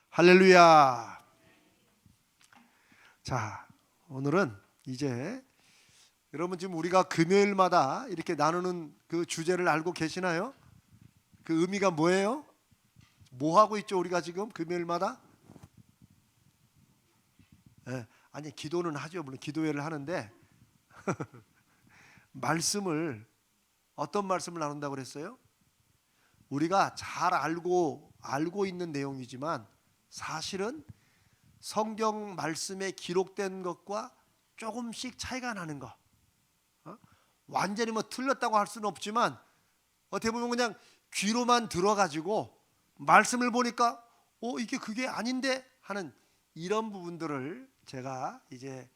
할렐루야. 자, 오늘은 이제 여러분 지금 우리가 금요일마다 이렇게 나누는 그 주제를 알고 계시나요? 그 의미가 뭐예요? 뭐 하고 있죠? 우리가 지금 금요일마다? 아니 기도는 하죠. 물론 기도회를 하는데 말씀을 어떤 말씀을 나눈다고 그랬어요? 우리가 잘 알고 있는 내용이지만 사실은 성경 말씀에 기록된 것과 조금씩 차이가 나는 거. 완전히 뭐 틀렸다고 할 수는 없지만 어떻게 보면 그냥 귀로만 들어가지고 말씀을 보니까 이게 그게 아닌데 하는 이런 부분들을 제가 이제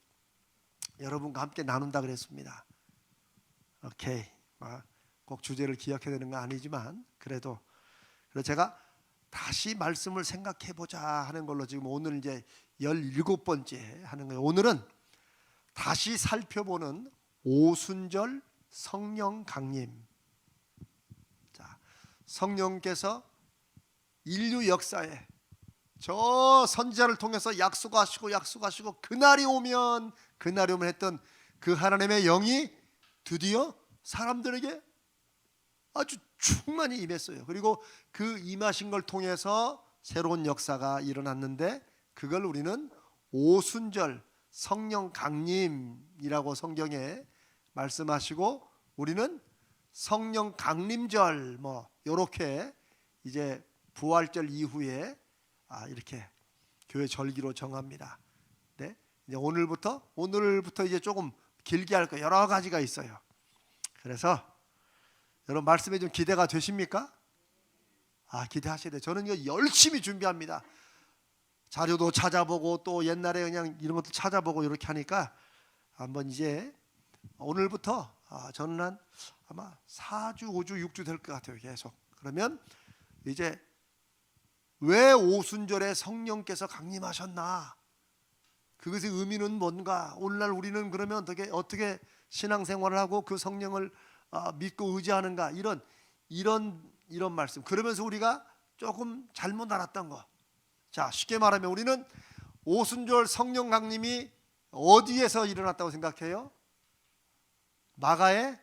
여러분과 함께 나눈다 그랬습니다. 오케이. 꼭 주제를 기억해야 되는 건 아니지만 그래서 제가 다시 말씀을 생각해 보자 하는 걸로 지금 오늘 이제 17번째 하는 거예요. 오늘은 다시 살펴보는 오순절 성령 강림. 자, 성령께서 인류 역사에 저 선지자를 통해서 약속하시고 그날이 오면 했던 그 하나님의 영이 드디어 사람들에게 아주 충만히 임했어요. 그리고 그 임하신 걸 통해서 새로운 역사가 일어났는데 그걸 우리는 오순절 성령 강림이라고 성경에 말씀하시고 우리는 성령 강림절 이렇게 이제 부활절 이후에 이렇게 교회 절기로 정합니다. 네? 이제 오늘부터 이제 조금 길게 할 거 여러 가지가 있어요. 그래서 여러분 말씀에 좀 기대가 되십니까? 기대하셔야 돼요. 저는 이거 열심히 준비합니다. 자료도 찾아보고 또 옛날에 그냥 이런 것도 찾아보고 이렇게 하니까 한번 이제 오늘부터 저는 아마 4주, 5주, 6주 될 것 같아요. 계속. 그러면 이제 왜 오순절에 성령께서 강림하셨나? 그것의 의미는 뭔가? 오늘날 우리는 그러면 어떻게 신앙생활을 하고 그 성령을 믿고 의지하는가? 이런 말씀. 그러면서 우리가 조금 잘못 알았던 거. 자, 쉽게 말하면 우리는 오순절 성령 강림이 어디에서 일어났다고 생각해요? 마가의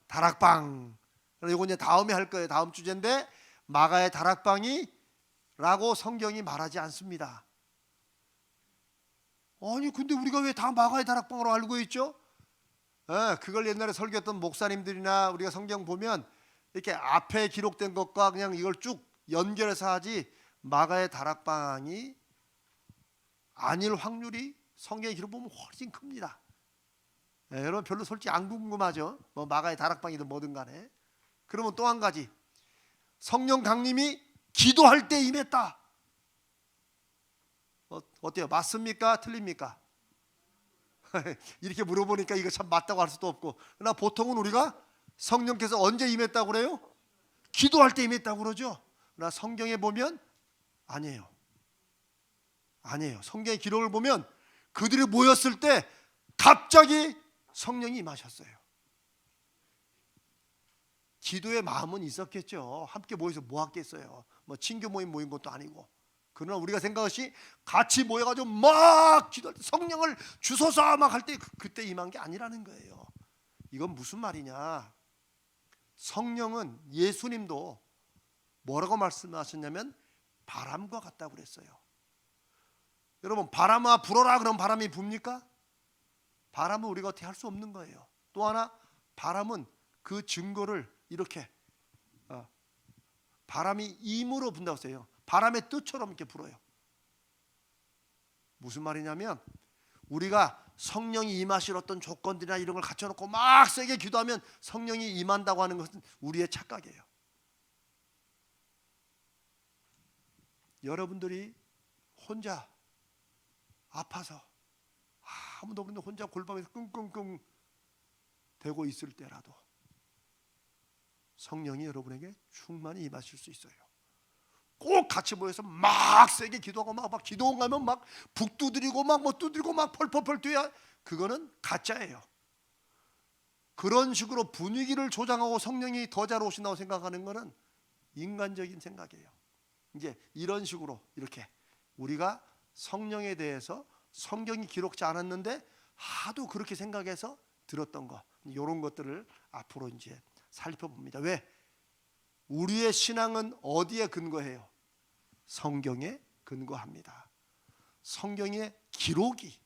다락방. 이거 이제 다음에 할 거예요. 다음 주제인데 마가의 다락방이라고 성경이 말하지 않습니다. 아니 근데 우리가 왜 다 마가의 다락방으로 알고 있죠? 그걸 옛날에 설교했던 목사님들이나 우리가 성경 보면 이렇게 앞에 기록된 것과 그냥 이걸 쭉 연결해서 하지 마가의 다락방이 아닐 확률이 성경의 기록 보면 훨씬 큽니다. 여러분 별로 솔직히 안 궁금하죠? 마가의 다락방이든 뭐든 간에. 그러면 또 한 가지 성령 강림이 기도할 때 임했다. 어때요? 맞습니까? 틀립니까? 이렇게 물어보니까 이거 참 맞다고 할 수도 없고 그러나 보통은 우리가 성령께서 언제 임했다고 그래요? 기도할 때 임했다고 그러죠. 그러나 성경에 보면 아니에요. 성경의 기록을 보면 그들이 모였을 때 갑자기 성령이 임하셨어요. 기도의 마음은 있었겠죠. 함께 모여서 뭐 하겠어요. 친교 모인 것도 아니고. 그러나 우리가 생각하시 같이 모여가지고 막 기도할 때 성령을 주소서 막 할 때 그때 임한 게 아니라는 거예요. 이건 무슨 말이냐? 성령은 예수님도 뭐라고 말씀하셨냐면 바람과 같다고 그랬어요. 여러분 바람아 불어라 그럼 바람이 붑니까? 바람은 우리가 어떻게 할 수 없는 거예요. 또 하나 바람은 그 증거를 이렇게 바람이 임으로 분다고 했어요. 바람의 뜻처럼 이렇게 불어요. 무슨 말이냐면 우리가 성령이 임하실 어떤 조건들이나 이런 걸 갖춰놓고 막 세게 기도하면 성령이 임한다고 하는 것은 우리의 착각이에요. 여러분들이 혼자 아파서 아무도 없는데 혼자 골방에서 끙끙끙 대고 있을 때라도 성령이 여러분에게 충만히 임하실 수 있어요. 꼭 같이 모여서 막 세게 기도하고 막 기도원 가면 막 북 두드리고 막 두드리고 막 펄펄펄 뛰어야 그거는 가짜예요. 그런 식으로 분위기를 조장하고 성령이 더 잘 오신다고 생각하는 거는 인간적인 생각이에요. 이제 이런 식으로 이렇게 우리가 성령에 대해서 성경이 기록지 않았는데 하도 그렇게 생각해서 들었던 것, 이런 것들을 앞으로 이제 살펴봅니다. 왜? 우리의 신앙은 어디에 근거해요? 성경에 근거합니다. 성경의 기록이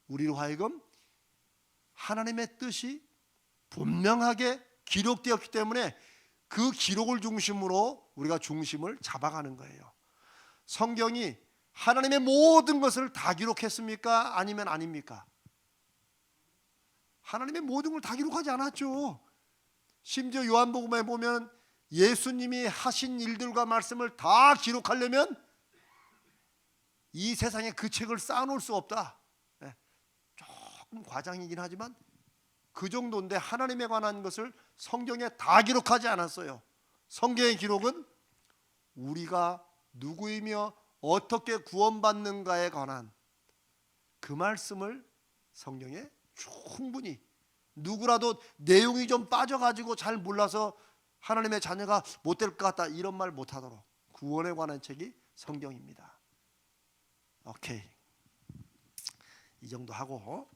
우리로 하여금 하나님의 뜻이 분명하게 기록되었기 때문에 그 기록을 중심으로 우리가 중심을 잡아가는 거예요. 성경이 하나님의 모든 것을 다 기록했습니까? 아니면 아닙니까? 하나님의 모든 걸 다 기록하지 않았죠. 심지어 요한복음에 보면 예수님이 하신 일들과 말씀을 다 기록하려면 이 세상에 그 책을 쌓아놓을 수 없다. 조금 과장이긴 하지만 그 정도인데 하나님에 관한 것을 성경에 다 기록하지 않았어요. 성경의 기록은 우리가 누구이며 어떻게 구원받는가에 관한 그 말씀을 성경에 충분히, 누구라도 내용이 좀 빠져가지고 잘 몰라서 하나님의 자녀가 못 될 것 같다 이런 말 못하도록 구원에 관한 책이 성경입니다. 오케이, 이 정도 하고,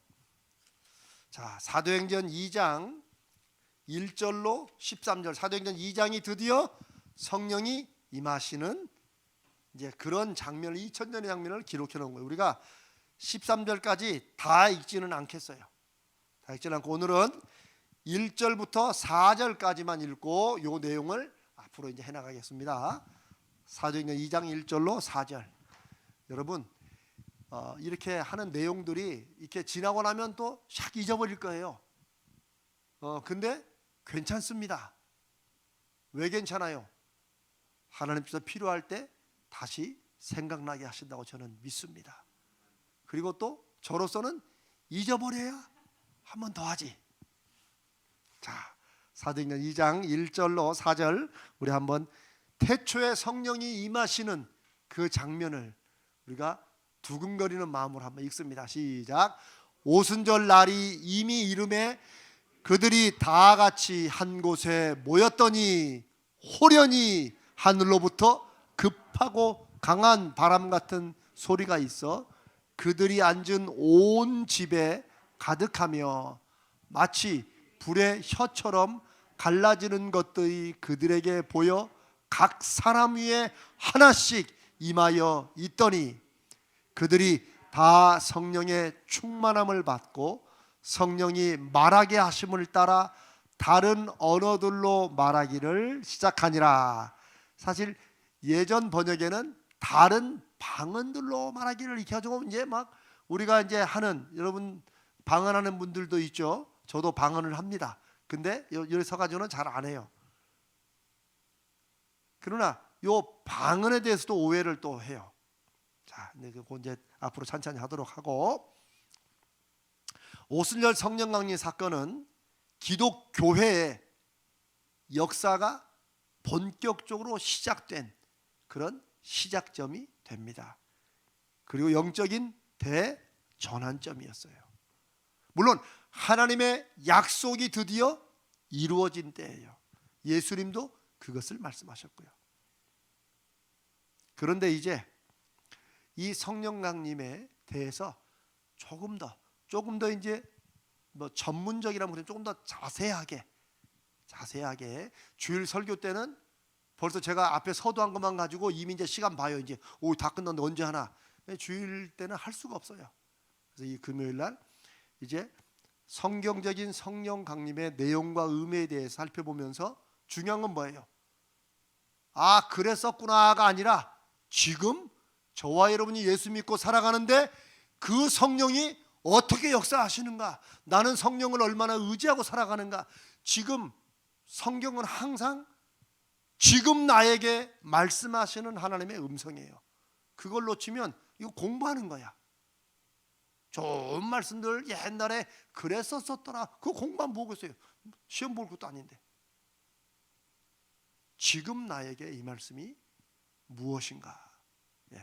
자, 사도행전 2장 1절로 13절, 사도행전 2장이 드디어 성령이 임하시는 이제 그런 장면을, 2000년의 장면을 기록해 놓은 거예요. 우리가 13절까지 다 읽지는 않겠어요. 다 읽지는 않고 오늘은 1절부터 4절까지만 읽고 이 내용을 앞으로 이제 해나가겠습니다. 사도행전 2장 1절로 4절. 여러분, 이렇게 하는 내용들이 이렇게 지나고 나면 또 샥 잊어버릴 거예요. 근데 괜찮습니다. 왜 괜찮아요? 하나님께서 필요할 때 다시 생각나게 하신다고 저는 믿습니다. 그리고 또 저로서는 잊어버려야 한 번 더 하지. 자, 사도행전 2장 1절로 4절 우리 한번 태초에 성령이 임하시는 그 장면을 우리가 두근거리는 마음으로 한번 읽습니다. 시작. 오순절 날이 이미 이름에 그들이 다 같이 한 곳에 모였더니 호련히 하늘로부터 급하고 강한 바람 같은 소리가 있어 그들이 앉은 온 집에 가득하며 마치 불의 혀처럼 갈라지는 것들이 그들에게 보여 각 사람 위에 하나씩 임하여 있더니 그들이 다 성령의 충만함을 받고 성령이 말하게 하심을 따라 다른 언어들로 말하기를 시작하니라. 사실 예전 번역에는 다른 방언들로 말하기를 이렇게 가지고 이제 막 우리가 이제 하는, 여러분 방언하는 분들도 있죠. 저도 방언을 합니다. 근데 여기 서가지고는 잘 안 해요. 그러나 요 방언에 대해서도 오해를 또 해요. 자, 그거 이제 앞으로 천천히 하도록 하고, 오순절 성령 강림 사건은 기독 교회의 역사가 본격적으로 시작된 그런 시작점이 됩니다. 그리고 영적인 대전환점이었어요. 물론 하나님의 약속이 드디어 이루어진 때예요. 예수님도 그것을 말씀하셨고요. 그런데 이제 이 성령 강림에 대해서 조금 더 이제 뭐 전문적이라면 조금 더 자세하게 주일 설교 때는 벌써 제가 앞에 서두한 것만 가지고 이미 이제 시간 봐요. 이제 다 끝났는데 언제 하나. 주일 때는 할 수가 없어요. 그래서 이 금요일 날 이제 성경적인 성령 강림의 내용과 의미에 대해서 살펴보면서 중요한 건 뭐예요? 아, 그랬었구나가 아니라 지금 저와 여러분이 예수 믿고 살아가는데 그 성령이 어떻게 역사하시는가, 나는 성령을 얼마나 의지하고 살아가는가. 지금 성경은 항상 지금 나에게 말씀하시는 하나님의 음성이에요. 그걸 놓치면 이거 공부하는 거야. 좋은 말씀들 옛날에 그랬었더라. 그거 공부하면 뭐겠어요? 시험 볼 것도 아닌데. 지금 나에게 이 말씀이 무엇인가?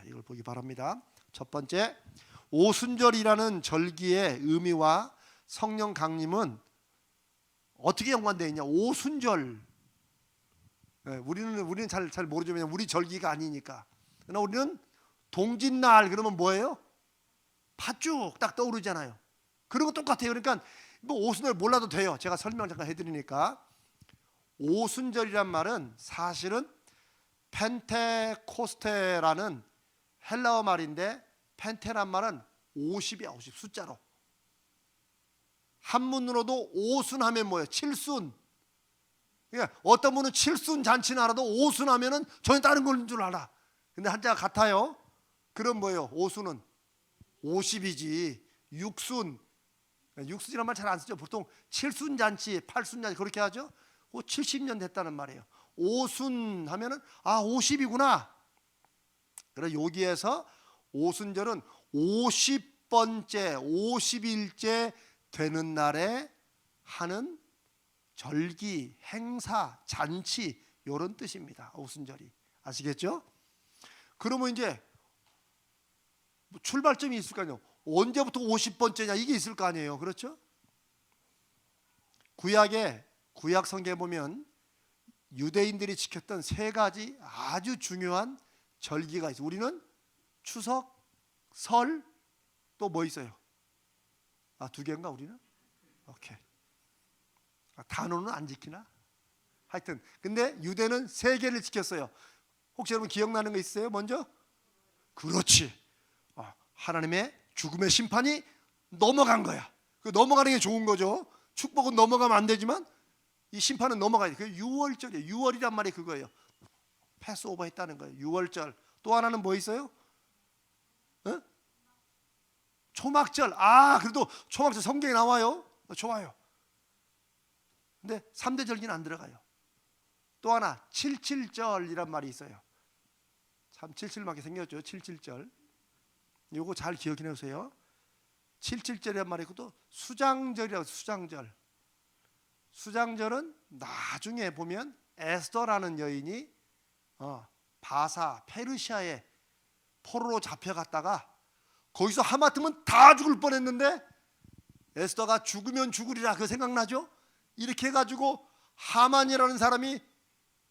이걸 보기 바랍니다. 첫 번째, 오순절이라는 절기의 의미와 성령 강림은 어떻게 연관되어 있냐? 오순절. 우리는 잘 모르죠. 왜냐면 우리 절기가 아니니까. 그러나 우리는 동짓날 그러면 뭐예요? 팥죽 딱 떠오르잖아요. 그런 거 똑같아요. 그러니까 뭐 오순절 몰라도 돼요. 제가 설명 잠깐 해드리니까. 오순절이란 말은 사실은 펜테코스테라는 헬라어 말인데, 펜테란 말은 50이야. 50 숫자로. 한문으로도 오순하면 뭐예요? 칠순. 그러니까 어떤 분은 칠순 잔치는 알아도 오순하면은 전혀 다른 걸 줄 알아. 근데 한자가 같아요. 그럼 뭐예요? 오순은 50이지. 육순, 육순이란 말 잘 안 쓰죠. 보통 칠순 잔치, 팔순 잔치 그렇게 하죠. 70년 됐다는 말이에요. 오순 하면은 50이구나. 그래서 여기에서 오순절은 50번째, 50일째 되는 날에 하는 절기, 행사, 잔치 이런 뜻입니다. 오순절이. 아시겠죠? 그러면 이제 출발점이 있을 거 아니에요. 언제부터 50번째냐 이게 있을 거 아니에요. 그렇죠? 구약 성경에 보면 유대인들이 지켰던 세 가지 아주 중요한 절기가 있어요. 우리는 추석, 설, 또 뭐 있어요? 두 개인가 우리는? 오케이. 단오는 안 지키나? 하여튼 근데 유대는 세 개를 지켰어요. 혹시 여러분 기억나는 거 있어요? 먼저? 그렇지. 하나님의 죽음의 심판이 넘어간 거야. 그 넘어가는 게 좋은 거죠. 축복은 넘어가면 안 되지만 이 심판은 넘어가야 돼. 그 6월절이에요. 6월이란 말이 그거예요. 패스오버 했다는 거예요. 6월절. 또 하나는 뭐 있어요? 초막절. 그래도 초막절 성경에 나와요. 좋아요. 근데 3대 절기는 안 들어가요. 또 하나 77절이란 말이 있어요. 참 칠칠맞게 생겼죠. 77절. 요거 잘 기억해 놓으세요. 77절이란 말이 있고 또 수장절이라고. 수장절은 나중에 보면 에스더라는 여인이 바사 페르시아의 포로로 잡혀갔다가 거기서 하마터면 다 죽을 뻔했는데 에스더가 죽으면 죽으리라 그 생각나죠? 이렇게 해가지고 하만이라는 사람이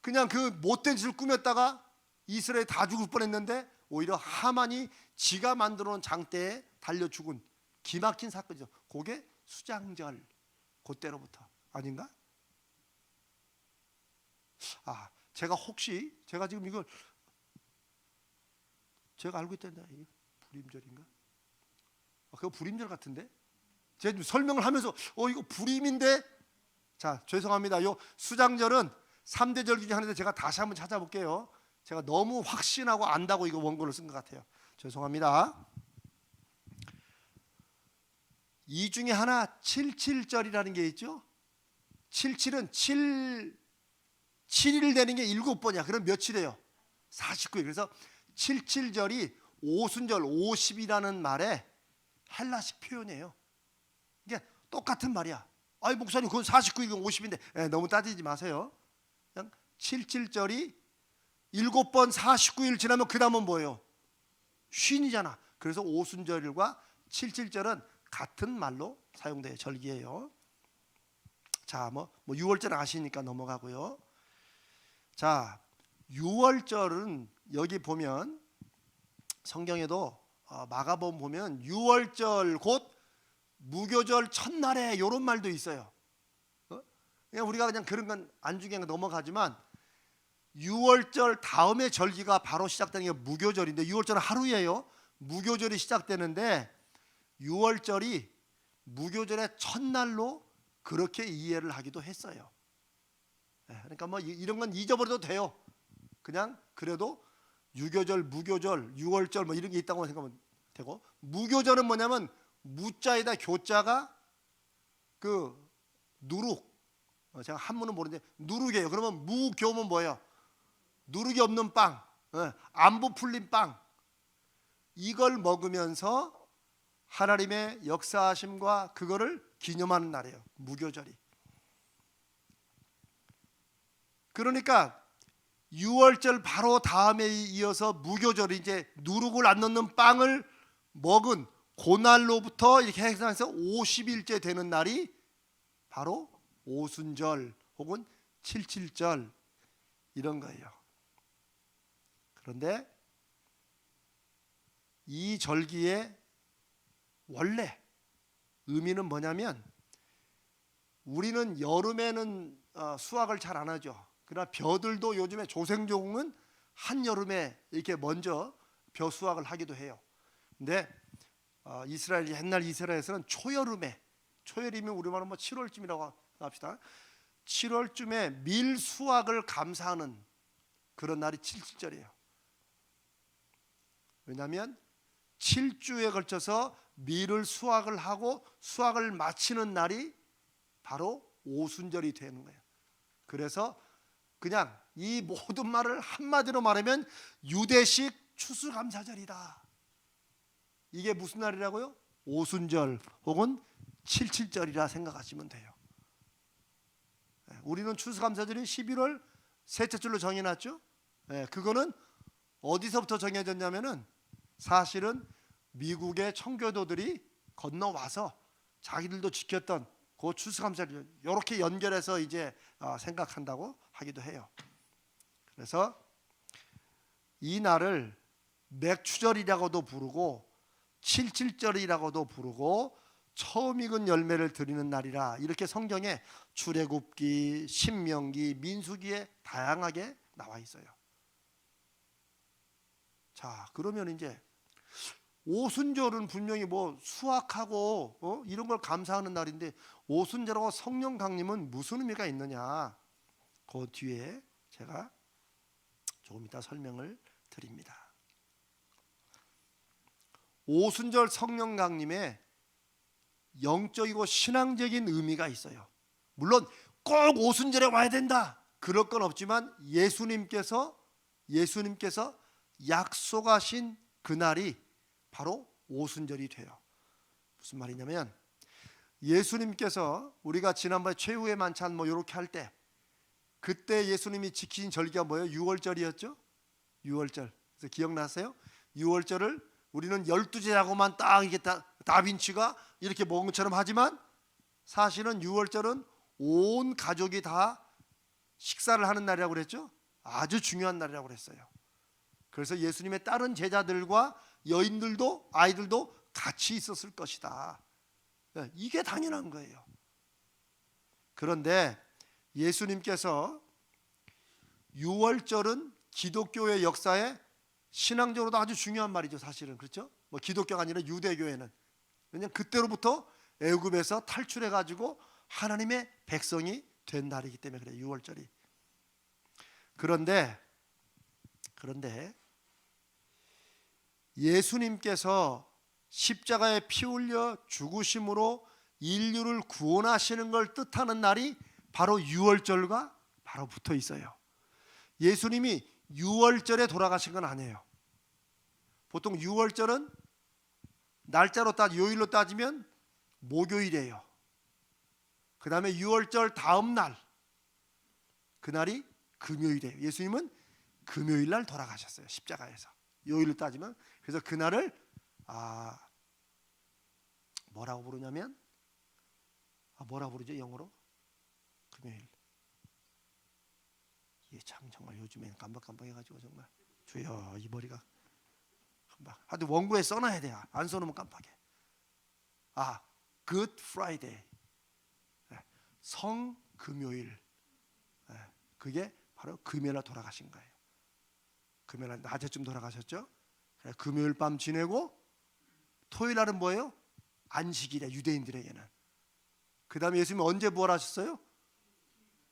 그냥 그 못된 짓을 꾸몄다가 이스라엘 다 죽을 뻔했는데 오히려 하만이 지가 만들어 놓은 장대에 달려 죽은 기막힌 사건이죠. 그게 수장절. 그때로부터 아닌가? 제가 지금 이걸 제가 알고 있다는데 이게 불임절인가? 그거 불임절 같은데? 제가 지금 설명을 하면서 이거 불임인데. 자, 죄송합니다. 요 수장절은 3대 절기 중에 하나인데 제가 다시 한번 찾아볼게요. 제가 너무 확신하고 안다고 이거 원고를 쓴 것 같아요. 죄송합니다. 이 중에 하나 77절이라는 게 있죠. 77은 7일 되는 게 7번이야. 그럼 며칠이에요? 49일. 그래서 77절이 오순절 50이라는 말에 헬라식 표현이에요. 이게 똑같은 말이야. 목사님 그건 49일이건 50인데 너무 따지지 마세요. 그냥 77절이 7번 49일 지나면 그 다음은 뭐예요? 쉰이잖아. 그래서 오순절과 77절은 같은 말로 사용돼요. 절기예요. 자, 뭐 6월절 아시니까 넘어가고요. 자, 6월절은 여기 보면 성경에도 마가복음 보면 6월절 곧 무교절 첫날에 이런 말도 있어요. 그냥 우리가 그냥 그런 건 안중에 넘어가지만 6월절 다음에 절기가 바로 시작되는 게 무교절인데 6월절은 하루예요. 무교절이 시작되는데 6월절이 무교절의 첫날로 그렇게 이해를 하기도 했어요. 그러니까 뭐 이런 건 잊어버려도 돼요. 그냥 그래도 유교절, 무교절, 6월절 뭐 이런 게 있다고 생각하면 되고, 무교절은 뭐냐면 무자에다 교자가 그 누룩, 제가 한문은 모르는데 누룩이에요. 그러면 무교면 뭐예요? 누룩이 없는 빵, 안 부풀린 빵. 이걸 먹으면서 하나님의 역사하심과 그거를 기념하는 날이에요. 무교절이. 그러니까 6월절 바로 다음에 이어서 무교절이 이제 누룩을 안 넣는 빵을 먹은 그날로부터 이렇게 해서 50일째 되는 날이 바로 오순절 혹은 77절 이런 거예요. 그런데 이 절기의 원래 의미는 뭐냐면, 우리는 여름에는 수확을 잘 안 하죠. 그러나 벼들도 요즘에 조생종은 한여름에 이렇게 먼저 벼 수확을 하기도 해요. 근데 옛날 이스라엘에서는 초여름이면 우리말로 뭐 7월쯤이라고 합시다. 7월쯤에 밀 수확을 감사하는 그런 날이 칠칠절이에요. 왜냐하면 7주에 걸쳐서 밀을 수확을 하고 수확을 마치는 날이 바로 오순절이 되는 거예요. 그래서 그냥 이 모든 말을 한마디로 말하면 유대식 추수감사절이다. 이게 무슨 날이라고요? 오순절 혹은 칠칠절이라 생각하시면 돼요. 우리는 추수감사절이 11월 셋째 줄로 정해놨죠. 그거는 어디서부터 정해졌냐면은 사실은 미국의 청교도들이 건너와서 자기들도 지켰던 그 추수감사절 이렇게 연결해서 이제 생각한다고 하기도 해요. 그래서 이 날을 맥추절이라고도 부르고 칠칠절이라고도 부르고 처음 익은 열매를 드리는 날이라, 이렇게 성경에 출애굽기, 신명기, 민수기에 다양하게 나와 있어요. 자, 그러면 이제 오순절은 분명히 뭐 수확하고 이런 걸 감사하는 날인데, 오순절하고 성령 강림은 무슨 의미가 있느냐? 그 뒤에 제가 조금 이따 설명을 드립니다. 오순절 성령 강림에 영적이고 신앙적인 의미가 있어요. 물론 꼭 오순절에 와야 된다 그럴 건 없지만, 예수님께서 약속하신 그날이 바로 오순절이 돼요. 무슨 말이냐면, 예수님께서 우리가 지난번에 최후의 만찬 뭐 이렇게 할 때, 그때 예수님이 지키신 절기가 뭐예요? 유월절이었죠. 유월절. 그래서 기억나세요? 유월절을 우리는 12제라고만 딱 이게 다빈치가 이렇게 먹은 것처럼 하지만, 사실은 유월절은 온 가족이 다 식사를 하는 날이라고 그랬죠. 아주 중요한 날이라고 그랬어요. 그래서 예수님의 다른 제자들과 여인들도 아이들도 같이 있었을 것이다. 이게 당연한 거예요. 그런데 예수님께서 유월절은 기독교의 역사에 신앙적으로도 아주 중요한 말이죠. 사실은 그렇죠. 뭐 기독교가 아니라 유대교회는, 왜냐하면 그때로부터 애굽에서 탈출해 가지고 하나님의 백성이 된 날이기 때문에 그래요. 유월절이. 그런데 예수님께서 십자가에 피 흘려 죽으심으로 인류를 구원하시는 걸 뜻하는 날이 바로 유월절과 바로 붙어 있어요. 예수님이 유월절에 돌아가신 건 아니에요. 보통 유월절은 날짜로 요일로 따지면 목요일이에요. 그 다음에 유월절 다음 날, 그날이 금요일이에요. 예수님은 금요일 날 돌아가셨어요. 십자가에서. 요일로 따지면. 그래서 그날을 뭐라고 부르냐면, 뭐라고 부르죠 영어로? 금요일. 이게 참 정말 요즘엔 깜빡깜빡해가지고 정말 주여 이 머리가 깜빡. 하여튼 원고에 써놔야 돼요. 안 써놓으면 깜빡해. Good Friday. 성금요일. 그게 바로 금요일날 돌아가신 거예요. 금요일 낮에쯤 돌아가셨죠. 금요일 밤 지내고 토요일 날은 뭐예요? 안식일이야, 유대인들에게는. 그 다음에 예수님이 언제 부활하셨어요?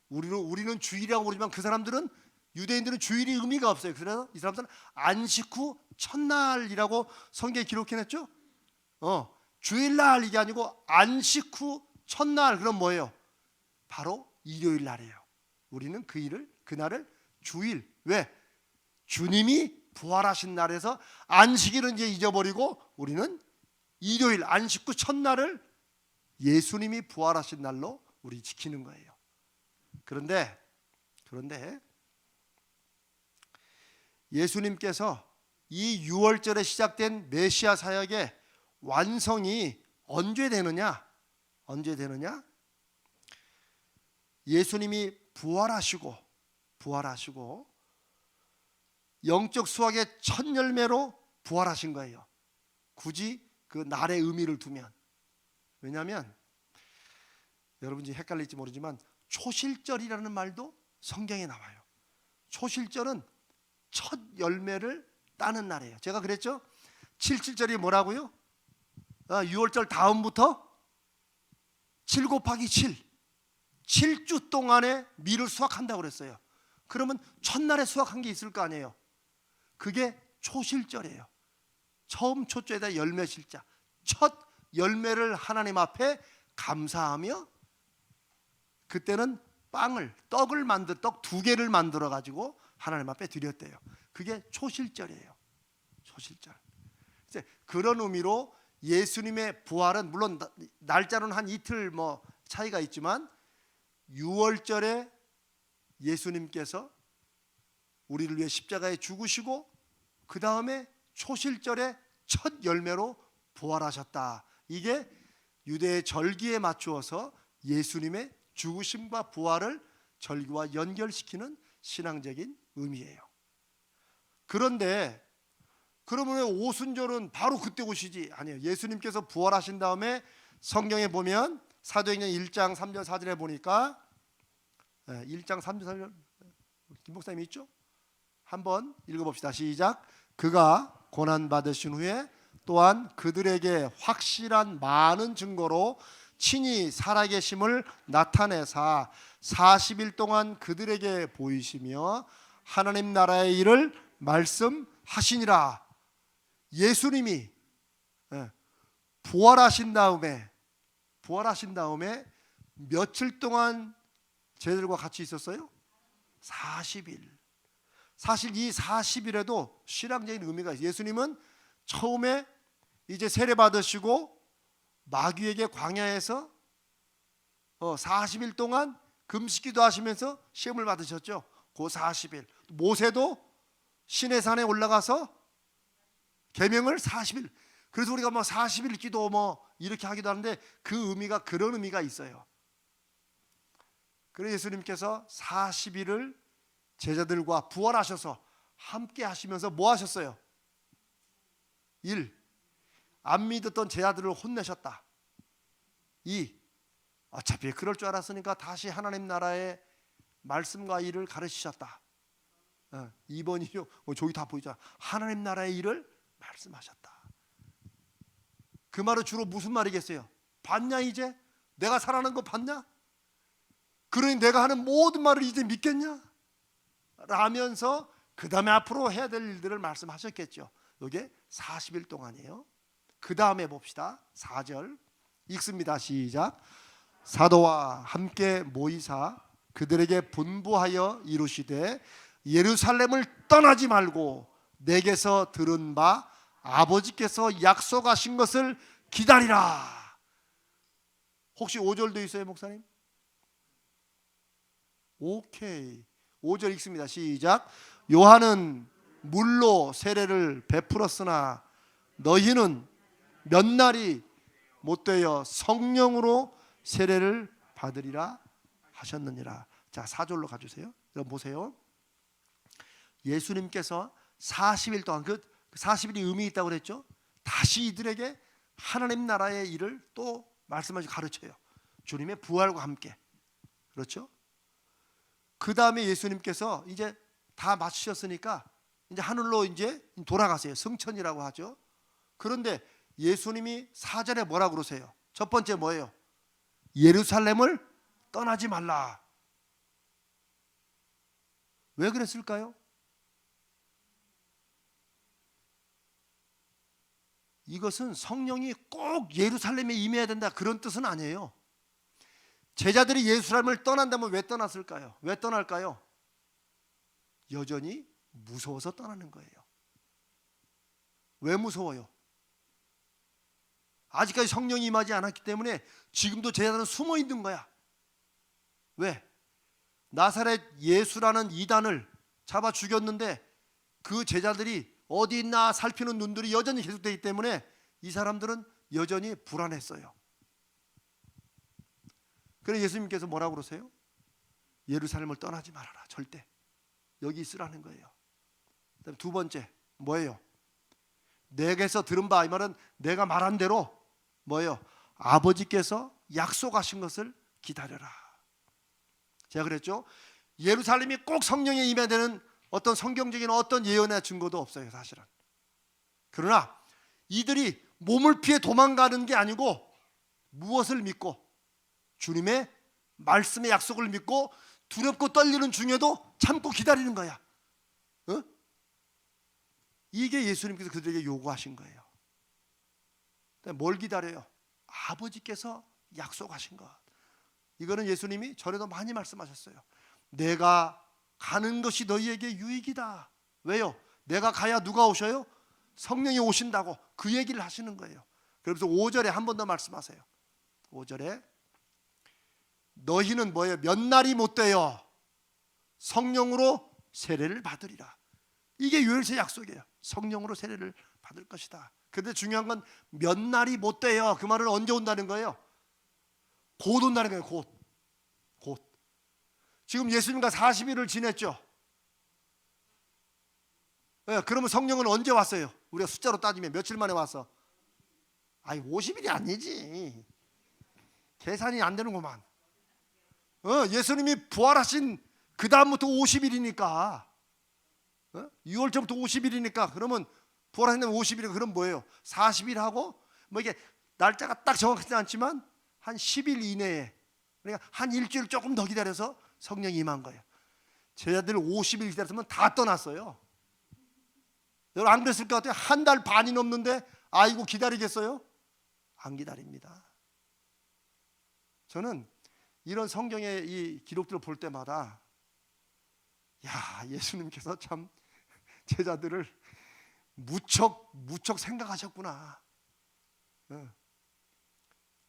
우리는 주일이라고 부르지만 그 사람들은, 유대인들은 주일이 의미가 없어요. 그래서 이 사람들은 안식 후 첫날이라고 성경에 기록해냈죠. 주일날 이게 아니고 안식 후 첫날. 그럼 뭐예요? 바로 일요일 날이에요. 우리는 그날을 주일. 왜? 주님이 부활하신 날에서 안식일은 이제 잊어버리고, 우리는 일요일 안식 후 첫날을 예수님이 부활하신 날로 우리 지키는 거예요. 그런데 예수님께서 이 유월절에 시작된 메시아 사역의 완성이 언제 되느냐? 예수님이 부활하시고 영적 수확의 첫 열매로 부활하신 거예요. 굳이 그 날의 의미를 두면. 왜냐하면 여러분 지금 헷갈릴지 모르지만 초실절이라는 말도 성경에 나와요. 초실절은 첫 열매를 따는 날이에요. 제가 그랬죠? 77절이 뭐라고요? 6월절 다음부터 7 곱하기 7, 7주 동안에 밀을 수확한다고 그랬어요. 그러면 첫날에 수확한 게 있을 거 아니에요. 그게 초실절이에요. 처음 초조에다 열매 실자, 첫 열매를 하나님 앞에 감사하며, 그때는 떡을 떡 2개를 만들어 가지고 하나님 앞에 드렸대요. 그게 초실절이에요. 초실절. 그런 의미로 예수님의 부활은 물론 날짜는 한 이틀 차이가 있지만 6월절에 예수님께서 우리를 위해 십자가에 죽으시고 그 다음에 초실절에 첫 열매로 부활하셨다. 이게 유대의 절기에 맞추어서 예수님의 죽으심과 부활을 절기와 연결시키는 신앙적인 의미예요. 그런데 그러면 오순절은 바로 그때 오시지? 아니에요. 예수님께서 부활하신 다음에 성경에 보면 사도행전 1장 3절 4절에 보니까 1장 3절 4절 김 목사님 있죠? 한번 읽어봅시다. 시작. 그가 고난 받으신 후에 또한 그들에게 확실한 많은 증거로 친히 살아계심을 나타내사 40일 동안 그들에게 보이시며 하나님 나라의 일을 말씀하시니라. 예수님이 부활하신 다음에 며칠 동안 제자들과 같이 있었어요? 40일. 사실 이 40일에도 신앙적인 의미가 있어요. 예수님은 처음에 이제 세례 받으시고 마귀에게 광야에서 40일 동안 금식기도 하시면서 시험을 받으셨죠. 그 40일. 모세도 시내산에 올라가서 계명을 40일. 그래서 우리가 40일 기도 이렇게 하기도 하는데 그 의미가 그런 의미가 있어요. 그래서 예수님께서 40일을 제자들과 부활하셔서 함께 하시면서 뭐 하셨어요? 1. 안 믿었던 제자들을 혼내셨다. 2. 어차피 그럴 줄 알았으니까 다시 하나님 나라의 말씀과 일을 가르치셨다. 2번이요. 저기 다 보이잖아. 하나님 나라의 일을 말씀하셨다. 그 말은 주로 무슨 말이겠어요? 봤냐 이제? 내가 살아난 거 봤냐? 그러니 내가 하는 모든 말을 이제 믿겠냐? 라면서 그 다음에 앞으로 해야 될 일들을 말씀하셨겠죠. 이게 40일 동안이에요. 그 다음에 봅시다. 4절 읽습니다. 시작. 사도와 함께 모이사 그들에게 분부하여 이루시되 예루살렘을 떠나지 말고 내게서 들은 바 아버지께서 약속하신 것을 기다리라. 혹시 5절도 있어요, 목사님? 오케이. 5절 읽습니다. 시작. 요한은 물로 세례를 베풀었으나 너희는 몇 날이 못되어 성령으로 세례를 받으리라 하셨느니라. 자, 4절로 가주세요. 여러분 보세요. 예수님께서 40일 동안 그 40일이 의미 있다고 그랬죠. 다시 이들에게 하나님 나라의 일을 또 말씀하시고 가르쳐요. 주님의 부활과 함께. 그렇죠? 그 다음에 예수님께서 이제 다 마치셨으니까 이제 하늘로 이제 돌아가세요. 승천이라고 하죠. 그런데 예수님이 4절에 뭐라고 그러세요? 첫 번째 뭐예요? 예루살렘을 떠나지 말라. 왜 그랬을까요? 이것은 성령이 꼭 예루살렘에 임해야 된다 그런 뜻은 아니에요. 제자들이 예루살렘을 떠난다면 왜 떠났을까요? 왜 떠날까요? 여전히 무서워서 떠나는 거예요. 왜 무서워요? 아직까지 성령이 임하지 않았기 때문에 지금도 제자들은 숨어 있는 거야. 왜? 나사렛 예수라는 이단을 잡아 죽였는데 그 제자들이 어디 있나 살피는 눈들이 여전히 계속되기 때문에 이 사람들은 여전히 불안했어요. 그래서 예수님께서 뭐라고 그러세요? 예루살렘을 떠나지 말아라. 절대 여기 있으라는 거예요. 그다음에 두 번째 뭐예요? 내게서 들은 바, 이 말은 내가 말한 대로 뭐예요? 아버지께서 약속하신 것을 기다려라. 제가 그랬죠. 예루살렘이 꼭 성령에 임해야 되는 어떤 성경적인 어떤 예언의 증거도 없어요, 사실은. 그러나 이들이 몸을 피해 도망가는 게 아니고 무엇을 믿고, 주님의 말씀의 약속을 믿고 두렵고 떨리는 중에도 참고 기다리는 거야. 어? 이게 예수님께서 그들에게 요구하신 거예요. 뭘 기다려요? 아버지께서 약속하신 것. 이거는 예수님이 전에도 많이 말씀하셨어요. 내가 가는 것이 너희에게 유익이다. 왜요? 내가 가야 누가 오셔요? 성령이 오신다고 그 얘기를 하시는 거예요. 그래서 5절에 한 번 더 말씀하세요. 5절에 너희는 뭐예요? 몇 날이 못 되어 성령으로 세례를 받으리라. 이게 유엘세 약속이에요. 성령으로 세례를 받을 것이다. 근데 중요한 건 몇 날이 못 돼요. 그 말은 언제 온다는 거예요? 곧 온다는 거예요. 곧. 지금 예수님과 40일을 지냈죠. 네, 그러면 성령은 언제 왔어요? 우리가 숫자로 따지면 며칠 만에 왔어? 아니 50일이 아니지. 계산이 안 되는구만. 예수님이 부활하신 그 다음부터 50일이니까 6월쯤부터 50일이니까 그러면 부활하신 50일이 그럼 뭐예요? 40일 하고 뭐 이게 날짜가 딱 정확하지 않지만 한 10일 이내에, 그러니까 한 일주일 조금 더 기다려서 성령이 임한 거예요. 제자들 50일 기다렸으면 다 떠났어요. 여러분 안 그랬을 것 같아요? 한 달 반이 넘는데 아이고 기다리겠어요? 안 기다립니다. 저는 이런 성경의 이 기록들을 볼 때마다 야, 예수님께서 참 제자들을 무척 생각하셨구나.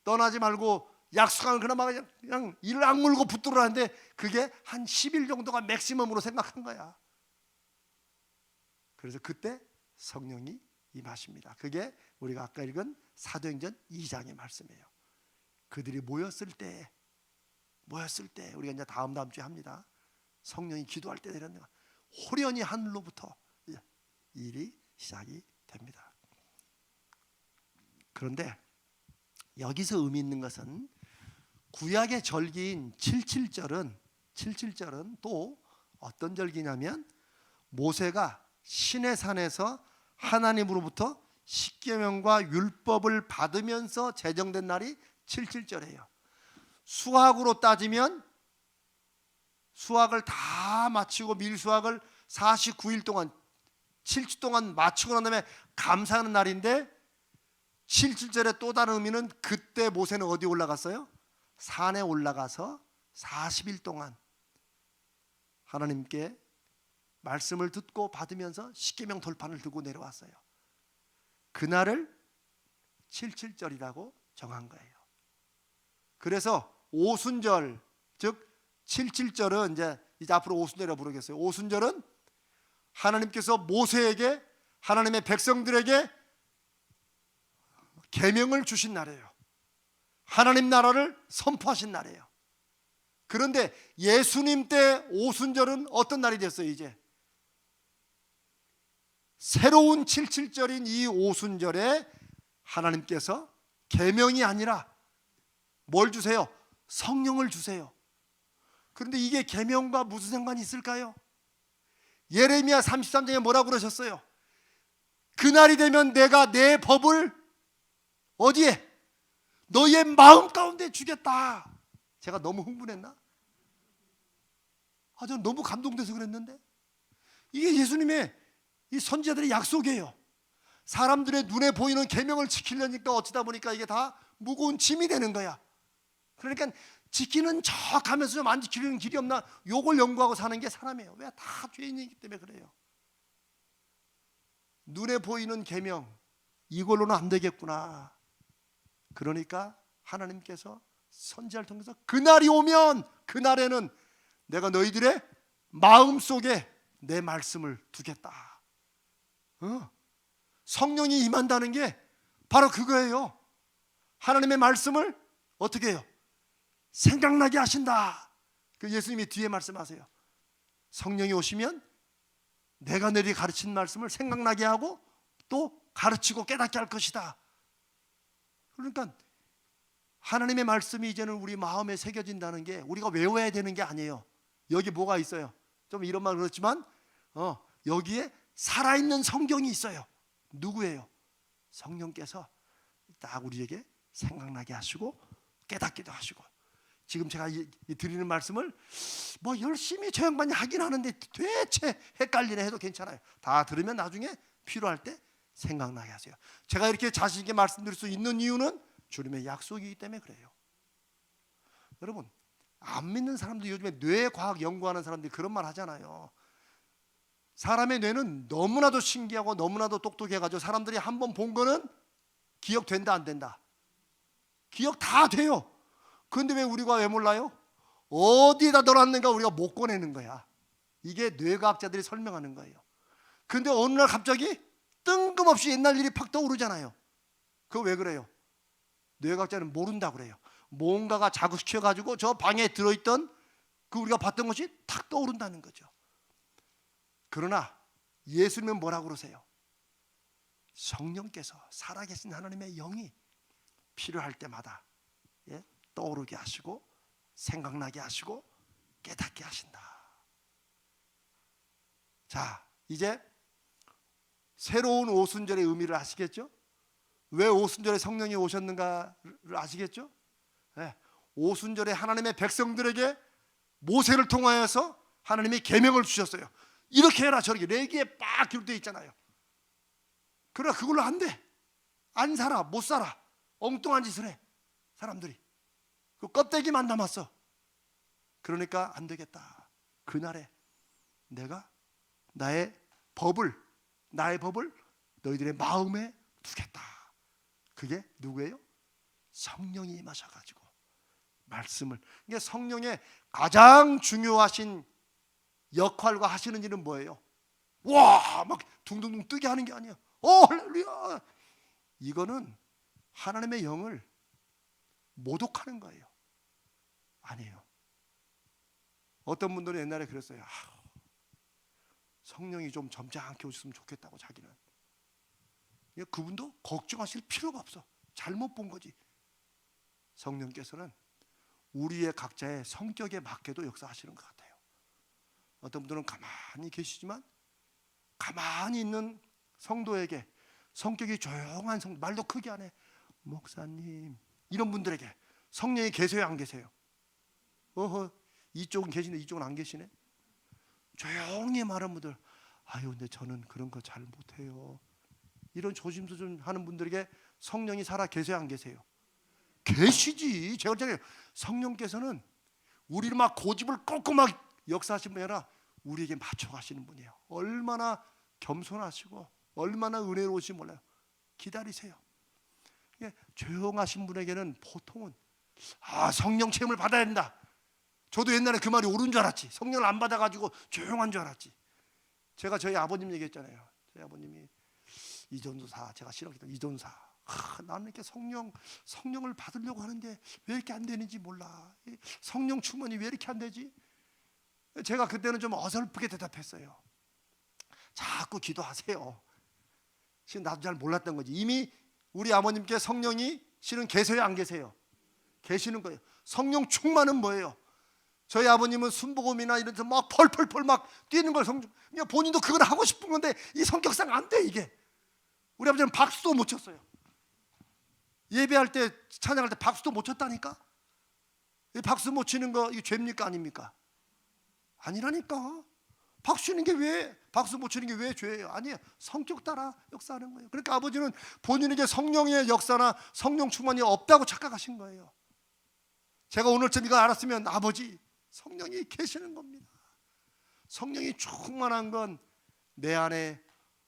떠나지 말고 약속한 그나마 그냥 이를 악물고 붙들으라 하는데 그게 한 10일 정도가 맥시멈으로 생각한 거야. 그래서 그때 성령이 임하십니다. 그게 우리가 아까 읽은 사도행전 2장의 말씀이에요. 그들이 모였을 때 우리가 이제 다음 주에 합니다. 성령이 기도할 때 내렸는 호련히 하늘로부터 일이 시작이 됩니다. 그런데 여기서 의미 있는 것은 구약의 절기인 77절은 또 어떤 절기냐면 모세가 시내산에서 하나님으로부터 십계명과 율법을 받으면서 제정된 날이 77절이에요. 수학으로 따지면 수학을 다 마치고 밀수학을 49일 동안 7주 동안 마치고 난 다음에 감사하는 날인데 77절의 또 다른 의미는 그때 모세는 어디 올라갔어요? 산에 올라가서 40일 동안 하나님께 말씀을 듣고 받으면서 십계명 돌판을 들고 내려왔어요. 그날을 77절이라고 정한 거예요. 그래서 오순절, 즉 77절은 이제 앞으로 오순절이라고 부르겠어요. 오순절은 하나님께서 모세에게 하나님의 백성들에게 계명을 주신 날이에요. 하나님 나라를 선포하신 날이에요. 그런데 예수님 때 오순절은 어떤 날이 됐어요? 이제 새로운 77절인 이 오순절에 하나님께서 계명이 아니라 뭘 주세요? 성령을 주세요. 그런데 이게 계명과 무슨 상관이 있을까요? 예레미야 33장에 뭐라고 그러셨어요? 그날이 되면 내가 내 법을 어디에? 너의 마음 가운데 주겠다. 제가 너무 흥분했나? 저는 너무 감동돼서 그랬는데 이게 예수님의 이 선지자들의 약속이에요. 사람들의 눈에 보이는 계명을 지키려니까 어쩌다 보니까 이게 다 무거운 짐이 되는 거야. 그러니까 지키는 척 하면서 좀 안 지키려는 길이 없나 요걸 연구하고 사는 게 사람이에요. 왜? 다 죄인이기 때문에 그래요. 눈에 보이는 계명 이걸로는 안 되겠구나. 그러니까 하나님께서 선지자를 통해서 그날이 오면 그날에는 내가 너희들의 마음속에 내 말씀을 두겠다. 성령이 임한다는 게 바로 그거예요. 하나님의 말씀을 어떻게 해요? 생각나게 하신다. 그 예수님이 뒤에 말씀하세요. 성령이 오시면 내가 너희에게 가르친 말씀을 생각나게 하고 또 가르치고 깨닫게 할 것이다. 그러니까 하나님의 말씀이 이제는 우리 마음에 새겨진다는 게 우리가 외워야 되는 게 아니에요. 여기 뭐가 있어요? 좀 이런 말 그렇지만 여기에 살아있는 성경이 있어요. 누구예요? 성령께서 딱 우리에게 생각나게 하시고 깨닫기도 하시고. 지금 제가 드리는 말씀을 뭐 열심히 저 양반이 하긴 하는데 대체 헷갈리네 해도 괜찮아요. 다 들으면 나중에 필요할 때 생각나게 하세요. 제가 이렇게 자신 있게 말씀드릴 수 있는 이유는 주님의 약속이기 때문에 그래요. 여러분, 안 믿는 사람들, 요즘에 뇌과학 연구하는 사람들이 그런 말 하잖아요. 사람의 뇌는 너무나도 신기하고 너무나도 똑똑해가지고 사람들이 한번 본 거는 기억된다 안 된다? 기억 다 돼요. 그런데 왜 우리가 왜 몰라요? 어디에다 넣어놨는가 우리가 못 꺼내는 거야. 이게 뇌과학자들이 설명하는 거예요. 그런데 어느 날 갑자기 뜬금없이 옛날 일이 팍 떠오르잖아요. 그거 왜 그래요? 뇌과학자는 모른다 그래요. 뭔가가 자극시켜가지고 저 방에 들어있던 그 우리가 봤던 것이 탁 떠오른다는 거죠. 그러나 예수님은 뭐라고 그러세요? 성령께서 살아계신 하나님의 영이 필요할 때마다 떠오르게 하시고 생각나게 하시고 깨닫게 하신다. 자, 이제 새로운 오순절의 의미를 아시겠죠? 왜 오순절에 성령이 오셨는가를 아시겠죠? 오순절에 하나님의 백성들에게 모세를 통하여서 하나님이 계명을 주셨어요. 이렇게 해라 저렇게 레기에 빡 기록되어 있잖아요. 그러나 그걸로 안 돼. 안 살아, 못 살아. 엉뚱한 짓을 해 사람들이. 그 껍데기만 남았어. 그러니까 안 되겠다. 그날에 내가 나의 법을 너희들의 마음에 두겠다. 그게 누구예요? 성령이 임하셔가지고 말씀을. 이게 성령의 가장 중요하신 역할과 하시는 일은 뭐예요? 와, 막 둥둥둥 뜨게 하는 게 아니야. 할렐루야. 이거는 하나님의 영을 모독하는 거예요. 아니에요. 어떤 분들은 옛날에 그랬어요. 성령이 좀 점잖게 오셨으면 좋겠다고 자기는. 그분도 걱정하실 필요가 없어. 잘못 본 거지. 성령께서는 우리의 각자의 성격에 맞게도 역사하시는 것 같아요. 어떤 분들은 가만히 계시지만 가만히 있는 성도에게 성격이 조용한 성도, 말도 크게 안 해. 목사님, 이런 분들에게 성령이 계세요 안 계세요? 이쪽은 계시는데 이쪽은 안 계시네. 조용히 말하는 분들, 근데 저는 그런 거 잘 못해요. 이런 조심스좀 하는 분들에게 성령이 살아 계세요 안 계세요? 계시지. 제가 그랬잖아요. 성령께서는 우리를 막 고집을 꺾고 막 역사하시는 분이 아니라 우리에게 맞춰가시는 분이에요. 얼마나 겸손하시고 얼마나 은혜로우신지 몰라요. 기다리세요. 조용하신 분에게는 보통은 성령 체험을 받아야 된다. 저도 옛날에 그 말이 옳은 줄 알았지. 성령을 안 받아가지고 조용한 줄 알았지. 제가 저희 아버님 얘기했잖아요. 저희 아버님이 이전도사, 제가 싫어했던 이전사. 나는 이렇게 성령을 받으려고 하는데 왜 이렇게 안 되는지 몰라. 성령 충만이 왜 이렇게 안 되지? 제가 그때는 좀 어설프게 대답했어요. 자꾸 기도하세요. 지금 나도 잘 몰랐던 거지. 이미 우리 아버님께 성령이 실은 계세요 안 계세요? 계시는 거예요. 성령 충만은 뭐예요? 저희 아버님은 순복음이나 이런 데서 막 펄펄펄 막 뛰는 걸 그냥 본인도 그걸 하고 싶은 건데 이 성격상 안 돼 이게. 우리 아버지는 박수도 못 쳤어요. 예배할 때 찬양할 때 박수도 못 쳤다니까. 이 박수 못 치는 거 이게 죄입니까 아닙니까? 아니라니까. 박수 못 치는 게 왜 죄예요? 아니에요. 성격 따라 역사하는 거예요. 그러니까 아버지는 본인에게 성령의 역사나 성령 충만이 없다고 착각하신 거예요. 제가 오늘쯤 이거 알았으면 아버지 성령이 계시는 겁니다. 성령이 충만한 건 내 안에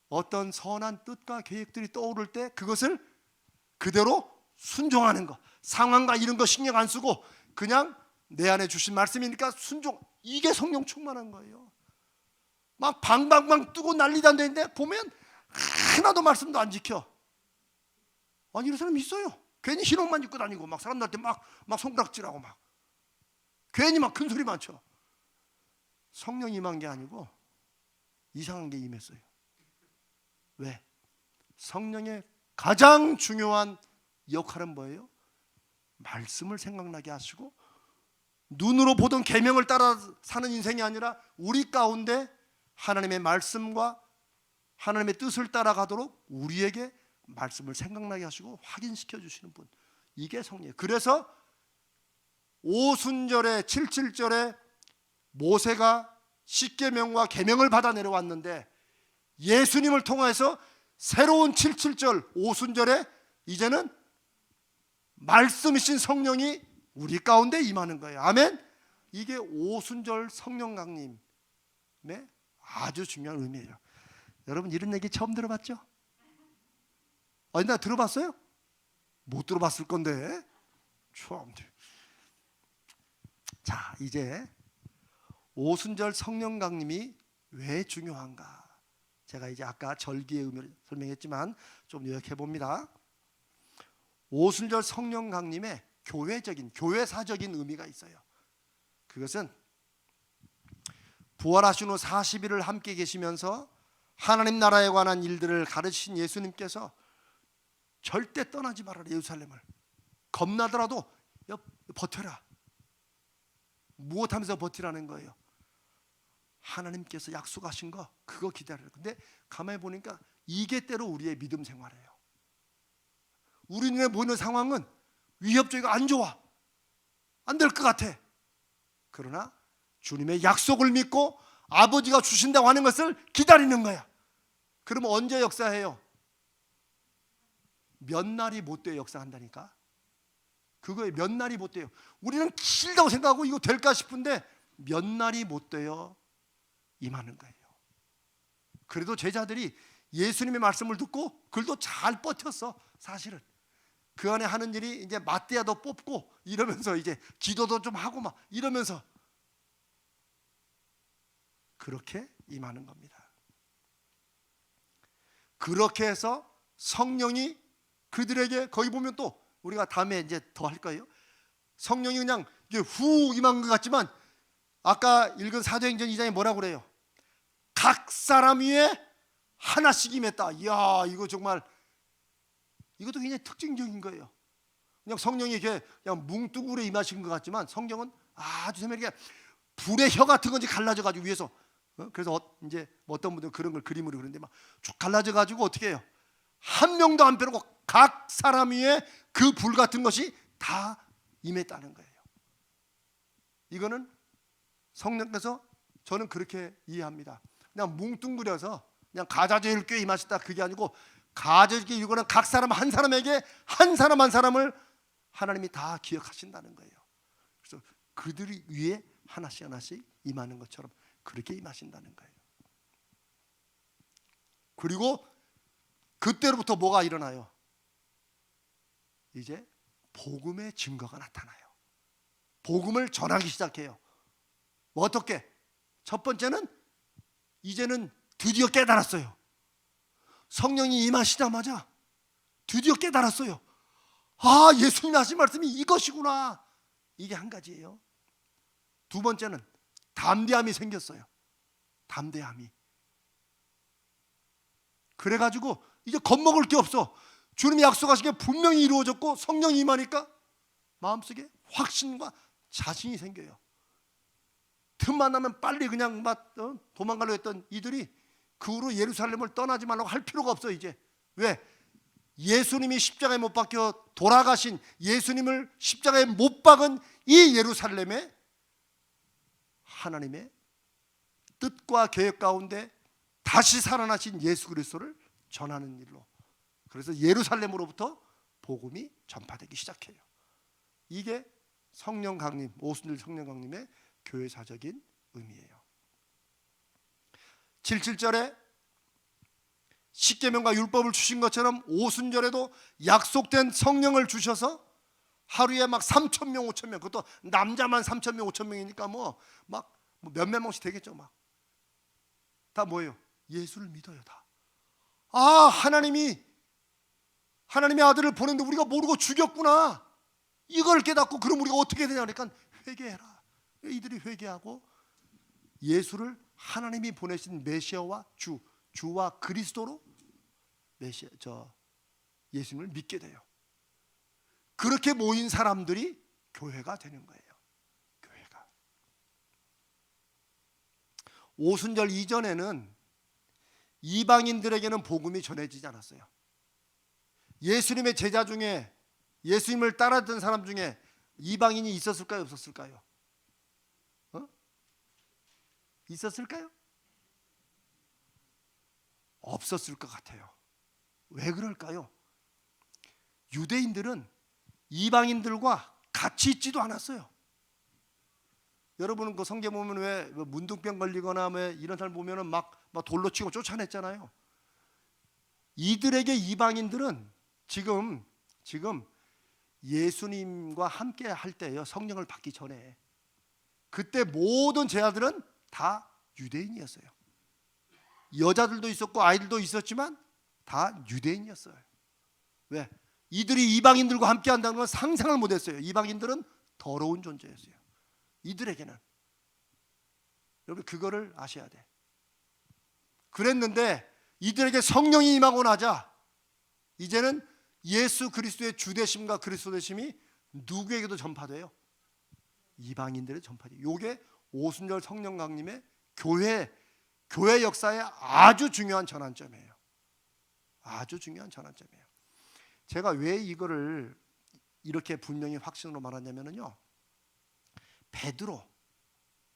어떤 선한 뜻과 계획들이 떠오를 때 그것을 그대로 순종하는 거. 상황과 이런 거 신경 안 쓰고 그냥 내 안에 주신 말씀이니까 순종. 이게 성령 충만한 거예요. 막 방방방 뜨고 난리도 안 되는데 보면 하나도 말씀도 안 지켜. 아니 이런 사람 있어요. 괜히 흰옷만 입고 다니고 막 사람들한테 막 손가락질하고 막 괜히 막 큰 소리만 쳐. 성령이 임한 게 아니고 이상한 게 임했어요. 왜? 성령의 가장 중요한 역할은 뭐예요? 말씀을 생각나게 하시고 눈으로 보던 계명을 따라 사는 인생이 아니라 우리 가운데 하나님의 말씀과 하나님의 뜻을 따라가도록 우리에게 말씀을 생각나게 하시고 확인시켜 주시는 분, 이게 성령이에요. 그래서 오순절에 77절에 모세가 십계명과 계명을 받아 내려왔는데 예수님을 통해서 새로운 77절 오순절에 이제는 말씀이신 성령이 우리 가운데 임하는 거예요. 아멘. 이게 오순절 성령 강림의 아주 중요한 의미예요. 여러분 이런 얘기 처음 들어봤죠? 나 들어봤어요? 못 들어봤을 건데 처음. 자, 이제 오순절 성령 강림이 왜 중요한가? 제가 이제 아까 절기의 의미를 설명했지만 좀 요약해 봅니다. 오순절 성령 강림에 교회적인, 교회사적인 의미가 있어요. 그것은 부활하신 후 40일을 함께 계시면서 하나님 나라에 관한 일들을 가르치신 예수님께서 절대 떠나지 말아라. 예루살렘을 겁나더라도 버텨라. 무엇하면서 버티라는 거예요? 하나님께서 약속하신 거 그거 기다려라. 근데 가만히 보니까 이게 때로 우리의 믿음 생활이에요. 우리 눈에 보이는 상황은 위협적이고 안 좋아, 안 될 것 같아. 그러나 주님의 약속을 믿고 아버지가 주신다고 하는 것을 기다리는 거야. 그러면 언제 역사해요? 몇 날이 못 돼요. 역사한다니까. 그거에 몇 날이 못 돼요. 우리는 길다고 생각하고 이거 될까 싶은데 몇 날이 못 돼요. 임하는 거예요. 그래도 제자들이 예수님의 말씀을 듣고 그들도 잘 버텼어. 사실은 그 안에 하는 일이 이제 마띠아도 뽑고 이러면서 이제 기도도 좀 하고 막 이러면서 그렇게 임하는 겁니다. 그렇게 해서 성령이 그들에게, 거기 보면 또 우리가 다음에 이제 더 할 거예요. 성령이 그냥 이게 후 임한 것 같지만 아까 읽은 사도행전 2장에 뭐라고 그래요? 각 사람 위에 하나씩 임했다. 이야, 이거 정말 이것도 굉장히 특징적인 거예요. 그냥 성령이 이렇게 그냥 뭉뚱그려 임하신 것 같지만 성경은 아주 세밀하게 불의 혀 같은 건지 갈라져 가지고 위에서 그래서 이제 어떤 분들은 그런 걸 그림으로 그리는데 막 쭉 갈라져 가지고 어떻게 해요? 한 명도 안 빼놓고 각 사람 위에 그 불 같은 것이 다 임했다는 거예요. 이거는 성령께서, 저는 그렇게 이해합니다. 그냥 뭉뚱그려서 그냥 가자제일 꽤 임하셨다 그게 아니고 가자제일 이거는 각 사람 한 사람에게 한 사람 한 사람을 하나님이 다 기억하신다는 거예요. 그래서 그들이 위에 하나씩 하나씩 임하는 것처럼 그렇게 임하신다는 거예요. 그리고 그때로부터 뭐가 일어나요? 이제 복음의 증거가 나타나요. 복음을 전하기 시작해요. 뭐 어떻게? 첫 번째는 이제는 드디어 깨달았어요. 성령이 임하시자마자 드디어 깨달았어요. 아, 예수님이 하신 말씀이 이것이구나. 이게 한 가지예요. 두 번째는 담대함이 생겼어요. 담대함이. 그래가지고 이제 겁먹을 게 없어. 주님이 약속하신 게 분명히 이루어졌고 성령이 임하니까 마음속에 확신과 자신이 생겨요. 틈만 나면 빨리 그냥 막 도망가려고 했던 이들이 그 후로 예루살렘을 떠나지 말라고 할 필요가 없어. 이제 왜? 예수님이 십자가에 못 박혀 돌아가신, 예수님을 십자가에 못 박은 이 예루살렘에 하나님의 뜻과 계획 가운데 다시 살아나신 예수 그리스도를 전하는 일로, 그래서 예루살렘으로부터 복음이 전파되기 시작해요. 이게 성령 강림, 오순절 성령 강림의 교회사적인 의미예요. 77절에 십계명과 율법을 주신 것처럼 오순절에도 약속된 성령을 주셔서 하루에 막 3,000명, 5,000명, 그것도 남자만 3,000명, 5,000명이니까 뭐 몇몇 명씩 되겠죠. 막 다 뭐예요? 예수를 믿어요. 다. 아, 하나님의 아들을 보냈는데 우리가 모르고 죽였구나. 이걸 깨닫고 그럼 우리가 어떻게 되냐 그러니까 회개해라. 이들이 회개하고 예수를 하나님이 보내신 메시아와 주와 그리스도로 예수님을 믿게 돼요. 그렇게 모인 사람들이 교회가 되는 거예요. 교회가. 오순절 이전에는 이방인들에게는 복음이 전해지지 않았어요. 예수님의 제자 중에, 예수님을 따랐던 사람 중에 이방인이 있었을까요? 없었을까요? 있었을까요? 없었을 것 같아요. 왜 그럴까요? 유대인들은 이방인들과 같이 있지도 않았어요. 여러분은 그 성경 보면 왜 문둥병 걸리거나 왜 이런 사람 보면은 막 돌로 치고 쫓아냈잖아요. 이들에게 이방인들은 지금 예수님과 함께 할 때요, 성령을 받기 전에 그때 모든 제자들은 다 유대인이었어요. 여자들도 있었고 아이들도 있었지만 다 유대인이었어요. 왜? 이들이 이방인들과 함께 한다는 건 상상을 못했어요. 이방인들은 더러운 존재였어요. 이들에게는. 여러분 그거를 아셔야 돼. 그랬는데 이들에게 성령이 임하고 나자 이제는 예수 그리스도의 주되심과 그리스도 되심이 누구에게도 전파돼요? 이방인들에 전파돼요. 이게 오순절 성령 강림의 교회 역사의 아주 중요한 전환점이에요. 아주 중요한 전환점이에요. 제가 왜 이거를 이렇게 분명히 확신으로 말하냐면요,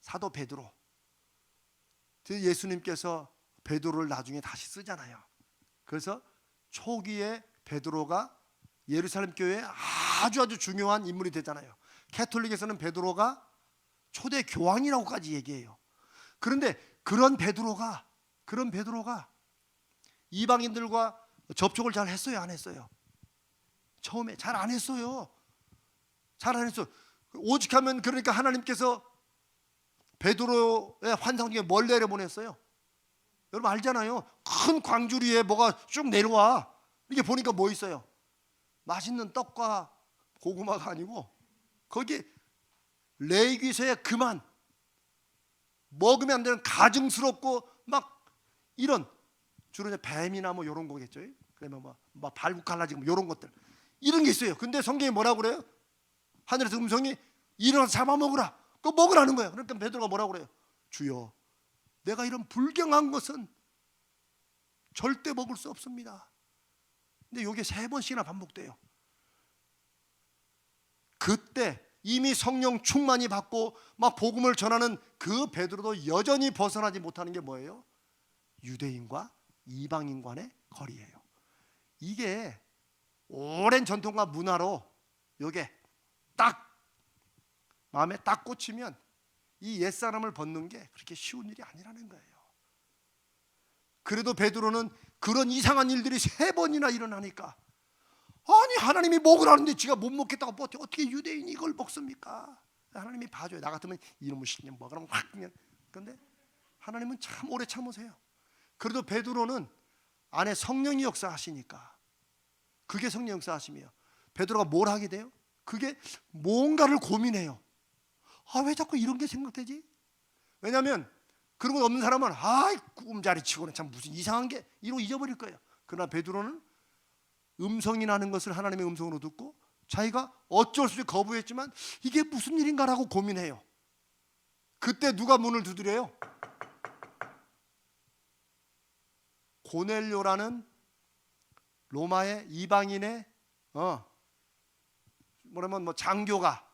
사도 베드로, 예수님께서 베드로를 나중에 다시 쓰잖아요. 그래서 초기에 베드로가 예루살렘 교회에 아주 중요한 인물이 되잖아요. 캐톨릭에서는 베드로가 초대 교황이라고까지 얘기해요. 그런데 그런 베드로가 이방인들과 접촉을 잘 했어요, 안 했어요? 처음에 잘 안 했어요. 잘 안 했어요. 오직하면 그러니까 하나님께서 베드로의 환상 중에 뭘 내려보냈어요? 여러분 알잖아요. 큰 광주 위에 뭐가 쭉 내려와. 이게 보니까 뭐 있어요? 맛있는 떡과 고구마가 아니고 거기 레위기서에 그만 먹으면 안 되는 가증스럽고 막 이런 주로 이제 뱀이나 뭐 이런 거겠죠. 그러면 뭐 발국 갈라지고 뭐 이런 것들 이런 게 있어요. 근데 성경이 뭐라고 그래요? 하늘에서 음성이 일어나서 잡아먹으라. 그거 먹으라는 거예요. 그러니까 베드로가 뭐라고 그래요? 주여, 내가 이런 불경한 것은 절대 먹을 수 없습니다. 근데 이게 3번씩이나 반복돼요. 그때 이미 성령 충만이 받고 막 복음을 전하는 그 베드로도 여전히 벗어나지 못하는 게 뭐예요? 유대인과 이방인 간의 거리예요. 이게 오랜 전통과 문화로 이게 딱 마음에 딱 꽂히면 이 옛사람을 벗는 게 그렇게 쉬운 일이 아니라는 거예요. 그래도 베드로는 그런 이상한 일들이 3번이나 일어나니까, 아니 하나님이 먹으라는데 지가 못 먹겠다고 버텨. 어떻게 유대인이 이걸 먹습니까? 하나님이 봐줘요. 나 같으면 이놈의 신년 먹으라면 확 그냥. 그런데 하나님은 참 오래 참으세요. 그래도 베드로는 안에 성령이 역사하시니까, 그게 성령 역사하심이에요. 베드로가 뭘 하게 돼요? 그게 뭔가를 고민해요. 아, 왜 자꾸 이런 게 생각되지? 왜냐하면 그런 거 없는 사람은 꿈자리 치고는 참 무슨 이상한 게 이러고 잊어버릴 거예요. 그러나 베드로는 음성이 나는 것을 하나님의 음성으로 듣고 자기가 어쩔 수 없이 거부했지만 이게 무슨 일인가라고 고민해요. 그때 누가 문을 두드려요? 고넬료라는 로마의 이방인의 뭐라면 장교가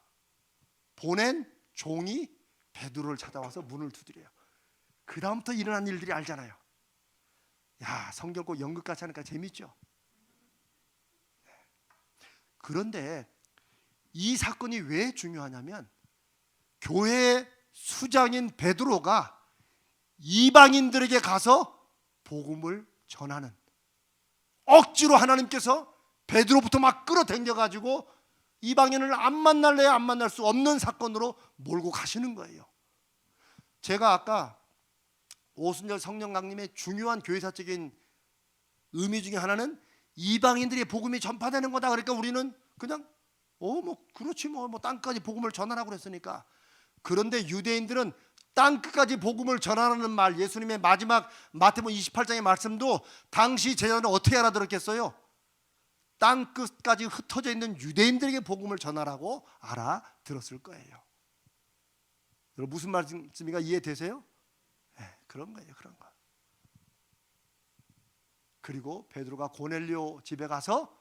보낸 종이 베드로를 찾아와서 문을 두드려요. 그 다음부터 일어난 일들이 알잖아요. 야, 성경 꼭 연극같이 하니까 재밌죠. 그런데 이 사건이 왜 중요하냐면 교회의 수장인 베드로가 이방인들에게 가서 복음을 전하는, 억지로 하나님께서 베드로부터 막 끌어당겨가지고 이방인을 안 만날래야 안 만날 수 없는 사건으로 몰고 가시는 거예요. 제가 아까 오순절 성령 강림의 중요한 교회사적인 의미 중에 하나는 이방인들의 복음이 전파되는 거다. 그러니까 우리는 그냥 뭐 그렇지 뭐 땅까지 복음을 전하라고 그랬으니까. 그런데 유대인들은 땅끝까지 복음을 전하라는 말, 예수님의 마지막 마태복음 28장의 말씀도 당시 제자들은 어떻게 알아들었겠어요? 땅끝까지 흩어져 있는 유대인들에게 복음을 전하라고 알아들었을 거예요. 여러분 무슨 말씀인가 이해되세요? 네, 그런 거예요. 그런 거. 그리고 베드로가 고넬료 집에 가서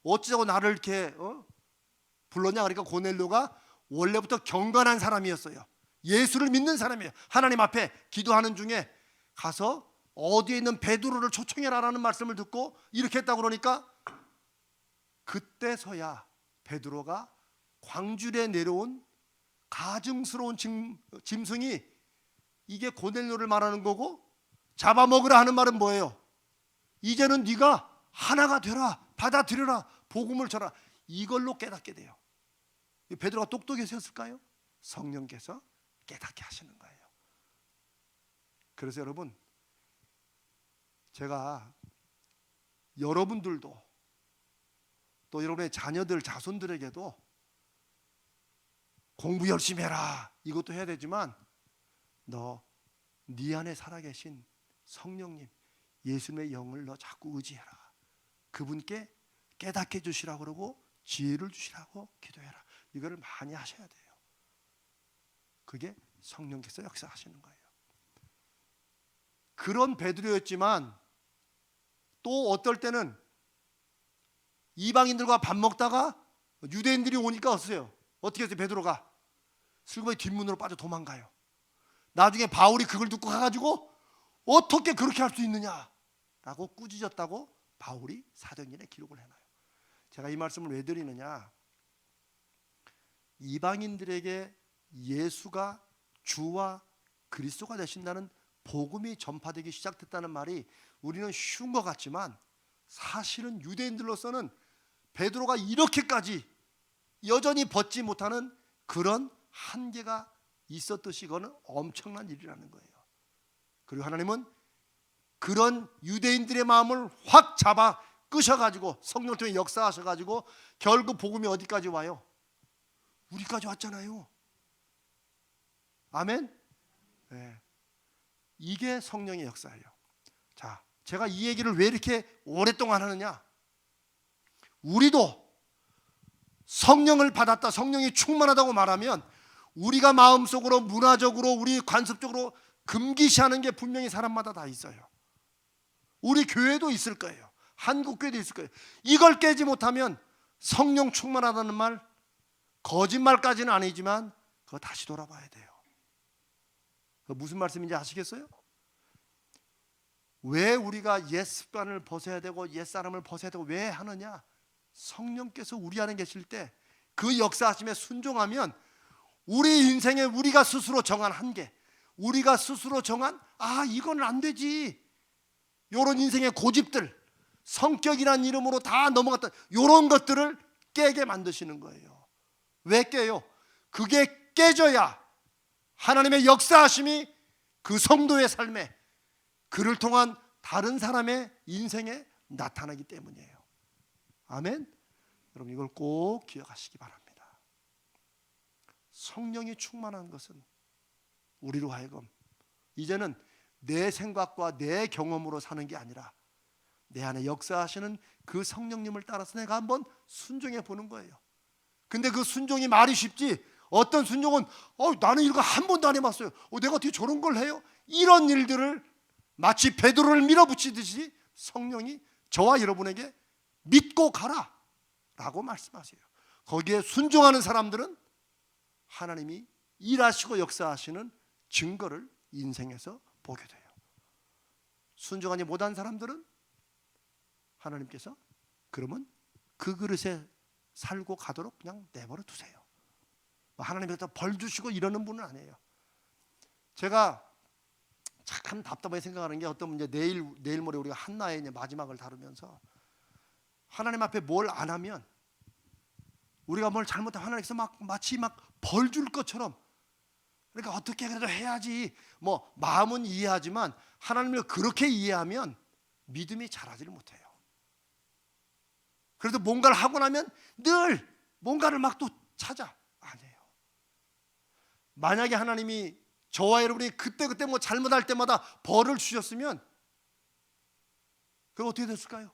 어찌자고 나를 이렇게 불렀냐? 그러니까 고넬료가 원래부터 경건한 사람이었어요. 예수를 믿는 사람이에요. 하나님 앞에 기도하는 중에 가서 어디에 있는 베드로를 초청해라라는 말씀을 듣고 이렇게 했다고 그러니까 그때서야 베드로가 광주리에 내려온 가증스러운 짐승이 이게 고넬료를 말하는 거고 잡아먹으라 하는 말은 뭐예요? 이제는 네가 하나가 되라, 받아들여라, 복음을 전하라. 이걸로 깨닫게 돼요. 베드로가 똑똑해졌을까요? 성령께서 깨닫게 하시는 거예요. 그래서 여러분, 제가 여러분들도 또 여러분의 자녀들, 자손들에게도 공부 열심히 해라 이것도 해야 되지만 네 안에 살아계신 성령님, 예수님의 영을 너 자꾸 의지해라. 그분께 깨닫게 해주시라고 그러고 지혜를 주시라고 기도해라. 이거를 많이 하셔야 돼요. 그게 성령께서 역사하시는 거예요. 그런 베드로였지만 또 어떨 때는 이방인들과 밥 먹다가 유대인들이 오니까 어떻게 했어요? 베드로가 슬그머니 뒷문으로 빠져 도망가요. 나중에 바울이 그걸 듣고 가가지고 어떻게 그렇게 할 수 있느냐라고 꾸짖었다고 바울이 사도행전에 기록을 해놔요. 제가 이 말씀을 왜 드리느냐? 이방인들에게 예수가 주와 그리스도가 되신다는 복음이 전파되기 시작됐다는 말이 우리는 쉬운 것 같지만 사실은 유대인들로서는 베드로가 이렇게까지 여전히 벗지 못하는 그런 한계가 있었듯이 이거는 엄청난 일이라는 거예요. 그리고 하나님은 그런 유대인들의 마음을 확 잡아 끄셔가지고 성령을 통해 역사하셔가지고 결국 복음이 어디까지 와요? 우리까지 왔잖아요. 아멘? 네. 이게 성령의 역사예요. 자, 제가 이 얘기를 왜 이렇게 오랫동안 하느냐? 우리도 성령을 받았다, 성령이 충만하다고 말하면 우리가 마음속으로, 문화적으로, 우리 관습적으로 금기시하는 게 분명히 사람마다 다 있어요. 우리 교회도 있을 거예요. 한국 교회도 있을 거예요. 이걸 깨지 못하면 성령 충만하다는 말, 거짓말까지는 아니지만 그거 다시 돌아봐야 돼요. 무슨 말씀인지 아시겠어요? 왜 우리가 옛 습관을 벗어야 되고 옛 사람을 벗어야 되고 왜 하느냐? 성령께서 우리 안에 계실 때 그 역사하심에 순종하면 우리 인생에 우리가 스스로 정한 한계, 우리가 스스로 정한 이거는 안 되지, 이런 인생의 고집들, 성격이란 이름으로 다 넘어갔던 이런 것들을 깨게 만드시는 거예요. 왜 깨요? 그게 깨져야 하나님의 역사하심이 그 성도의 삶에, 그를 통한 다른 사람의 인생에 나타나기 때문이에요. 아멘? 여러분 이걸 꼭 기억하시기 바랍니다. 성령이 충만한 것은 우리로 하여금 이제는 내 생각과 내 경험으로 사는 게 아니라 내 안에 역사하시는 그 성령님을 따라서 내가 한번 순종해 보는 거예요. 근데 그 순종이 말이 쉽지, 어떤 순종은 나는 이거 한 번도 안 해봤어요. 내가 어떻게 저런 걸 해요? 이런 일들을 마치 베드로를 밀어붙이듯이 성령이 저와 여러분에게 믿고 가라 라고 말씀하세요. 거기에 순종하는 사람들은 하나님이 일하시고 역사하시는 증거를 인생에서 보게 돼요. 순종하지 못한 사람들은 하나님께서 그러면 그 그릇에 살고 가도록 그냥 내버려 두세요. 하나님께서 벌 주시고 이러는 분은 아니에요. 제가 참 답답하게 생각하는 게 어떤 문제, 내일 모레 우리가 한나의 마지막을 다루면서 하나님 앞에 뭘 안 하면 우리가 뭘 잘못하면 하나님께서 마치 벌 줄 것처럼, 그러니까 어떻게 그래도 해야지 마음은 이해하지만 하나님을 그렇게 이해하면 믿음이 자라지를 못해요. 그래도 뭔가를 하고 나면 늘 뭔가를 또 찾아. 아니에요. 만약에 하나님이 저와 여러분이 그때 뭐 잘못할 때마다 벌을 주셨으면 그럼 어떻게 됐을까요?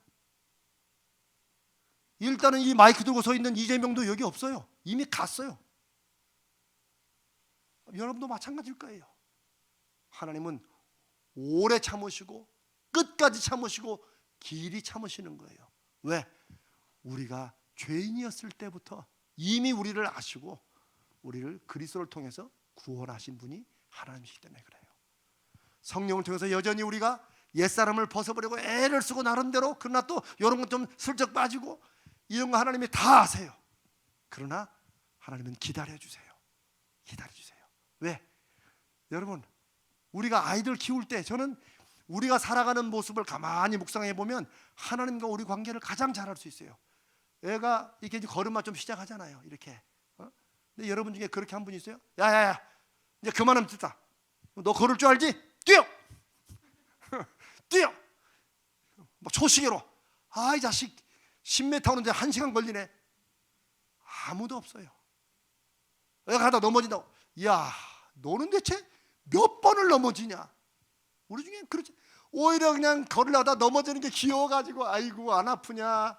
일단은 이 마이크 들고 서 있는 이재명도 여기 없어요. 이미 갔어요. 여러분도 마찬가지일 거예요. 하나님은 오래 참으시고 끝까지 참으시고 길이 참으시는 거예요. 왜? 우리가 죄인이었을 때부터 이미 우리를 아시고 우리를 그리스도를 통해서 구원하신 분이 하나님이시기 때문에 그래요. 성령을 통해서 여전히 우리가 옛사람을 벗어버리고 애를 쓰고 나름대로, 그러나 또 이런 것 좀 슬쩍 빠지고 이런 거 하나님이 다 아세요. 그러나 하나님은 기다려주세요. 기다려주세요. 왜? 여러분, 우리가 아이들 키울 때 저는 우리가 살아가는 모습을 가만히 묵상해 보면 하나님과 우리 관계를 가장 잘할 수 있어요. 애가 이렇게 이제 걸음마 좀 시작하잖아요. 이렇게. 근데 여러분 중에 그렇게 한 분 있어요? 야야야, 이제 그만하면 됐다. 너 걸을 줄 알지? 뛰어! 뛰어! 뭐 초시계로. 아, 이 자식 10m 오는데 1시간 걸리네. 아무도 없어요. 가다 넘어진다고. 야, 너는 대체 몇 번을 넘어지냐? 우리 중에 그렇지. 오히려 그냥 걸으려다 넘어지는 게 귀여워가지고 아이고 안 아프냐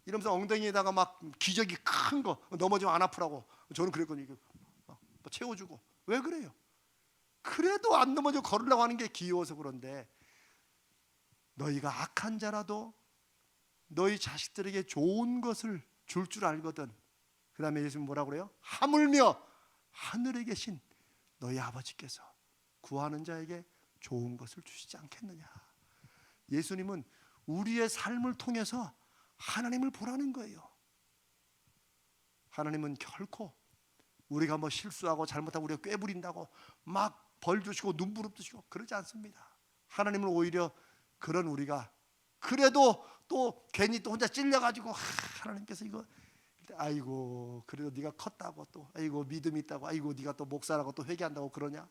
이러면서 엉덩이에다가 막 기저귀 큰 거 넘어지면 안 아프라고. 저는 그랬거든요. 채워주고. 왜 그래요? 그래도 안 넘어져 걸으려고 하는 게 귀여워서 그런데, 너희가 악한 자라도 너희 자식들에게 좋은 것을 줄 줄 알거든. 그 다음에 예수님 뭐라고 그래요? 하물며 하늘에 계신 너희 아버지께서 구하는 자에게 좋은 것을 주시지 않겠느냐. 예수님은 우리의 삶을 통해서 하나님을 보라는 거예요. 하나님은 결코 우리가 뭐 실수하고 잘못하고 우리가 꾀부린다고 막 벌 주시고 눈부릅 주시고 그러지 않습니다. 하나님은 오히려 그런 우리가 그래도 또 괜히 또 혼자 찔려가지고 하나님께서 이거 아이고 그래도 네가 컸다고 또 아이고 믿음이 있다고 아이고 네가 또 목사라고 또 회개한다고 그러냐.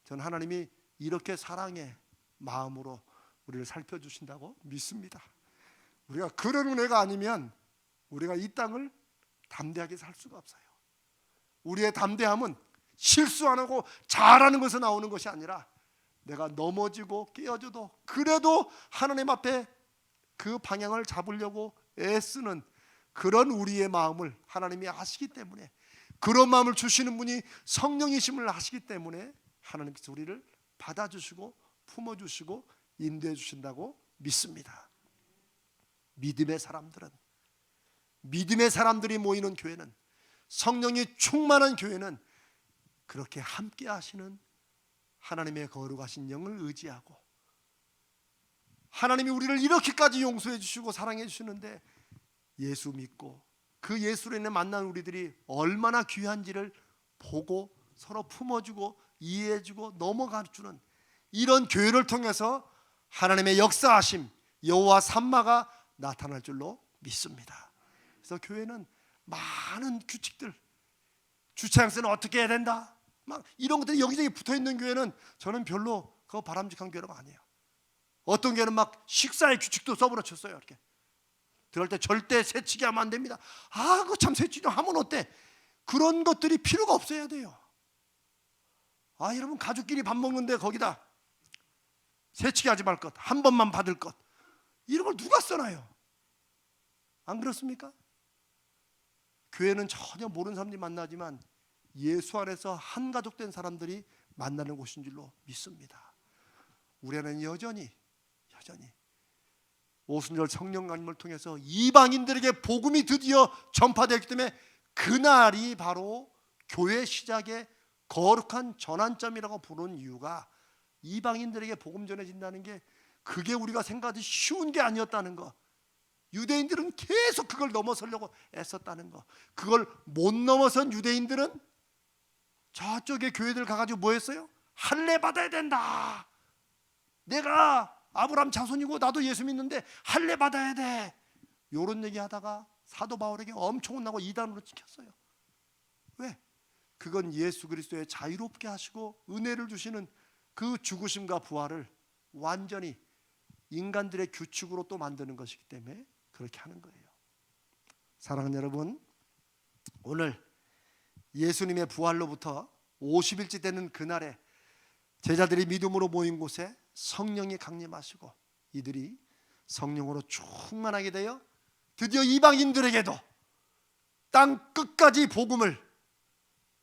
저는 하나님이 이렇게 사랑의 마음으로 우리를 살펴주신다고 믿습니다. 우리가 그런 은혜가 아니면 우리가 이 땅을 담대하게 살 수가 없어요. 우리의 담대함은 실수 안 하고 잘하는 것에서 나오는 것이 아니라 내가 넘어지고 깨어져도 그래도 하나님 앞에 그 방향을 잡으려고 애쓰는 그런 우리의 마음을 하나님이 아시기 때문에, 그런 마음을 주시는 분이 성령이심을 아시기 때문에 하나님께서 우리를 받아주시고 품어주시고 인도해 주신다고 믿습니다. 믿음의 사람들이 모이는 교회는, 성령이 충만한 교회는 그렇게 함께 하시는 하나님의 거룩하신 영을 의지하고, 하나님이 우리를 이렇게까지 용서해 주시고 사랑해 주시는데 예수 믿고 그 예수로 인해 만난 우리들이 얼마나 귀한지를 보고 서로 품어주고 이해해주고 넘어가주는 이런 교회를 통해서 하나님의 역사하심, 여호와 삼마가 나타날 줄로 믿습니다. 그래서 교회는 많은 규칙들, 주차장에서는 어떻게 해야 된다, 막 이런 것들이 여기저기 붙어있는 교회는 저는 별로 그거 바람직한 교회가 아니에요. 어떤 교회는 막 식사의 규칙도 써버렸어요. 이렇게 들어갈 때 절대 새치기 하면 안 됩니다. 아, 그거 참 새치기 하면 어때? 그런 것들이 필요가 없어야 돼요. 아, 여러분 가족끼리 밥 먹는데 거기다 새치기 하지 말 것, 한 번만 받을 것, 이런 걸 누가 써놔요? 안 그렇습니까? 교회는 전혀 모르는 사람들이 만나지만 예수 안에서 한 가족 된 사람들이 만나는 곳인 줄로 믿습니다. 우리는 여전히 오순절 성령 강림을 통해서 이방인들에게 복음이 드디어 전파되었기 때문에 그날이 바로 교회 시작의 거룩한 전환점이라고 부르는 이유가, 이방인들에게 복음 전해진다는 게 그게 우리가 생각하듯이 쉬운 게 아니었다는 거, 유대인들은 계속 그걸 넘어서려고 애썼다는 거, 그걸 못 넘어선 유대인들은 저쪽에 교회들 가가지고 뭐 했어요? 할례 받아야 된다. 내가 아브라함 자손이고 나도 예수 믿는데 할례 받아야 돼. 이런 얘기하다가 사도 바울에게 엄청 혼나고 이단으로 찍혔어요. 왜? 그건 예수 그리스도의 자유롭게 하시고 은혜를 주시는 그 죽으심과 부활을 완전히 인간들의 규칙으로 또 만드는 것이기 때문에 그렇게 하는 거예요. 사랑하는 여러분, 오늘 예수님의 부활로부터 50일째 되는 그날에 제자들이 믿음으로 모인 곳에 성령이 강림하시고 이들이 성령으로 충만하게 되어 드디어 이방인들에게도 땅 끝까지 복음을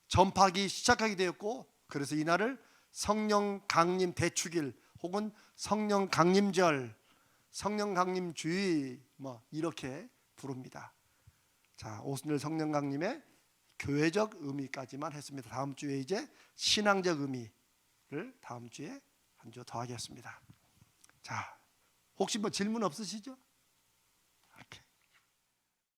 전파하기 시작하게 되었고, 그래서 이날을 성령 강림 대축일 혹은 성령 강림절, 성령 강림주의 뭐 이렇게 부릅니다. 자, 오늘 성령 강림의 교회적 의미까지만 했습니다. 다음 주에 이제 신앙적 의미를 다음 주에 한 주 더 하겠습니다. 자, 혹시 뭐 질문 없으시죠? 이렇게.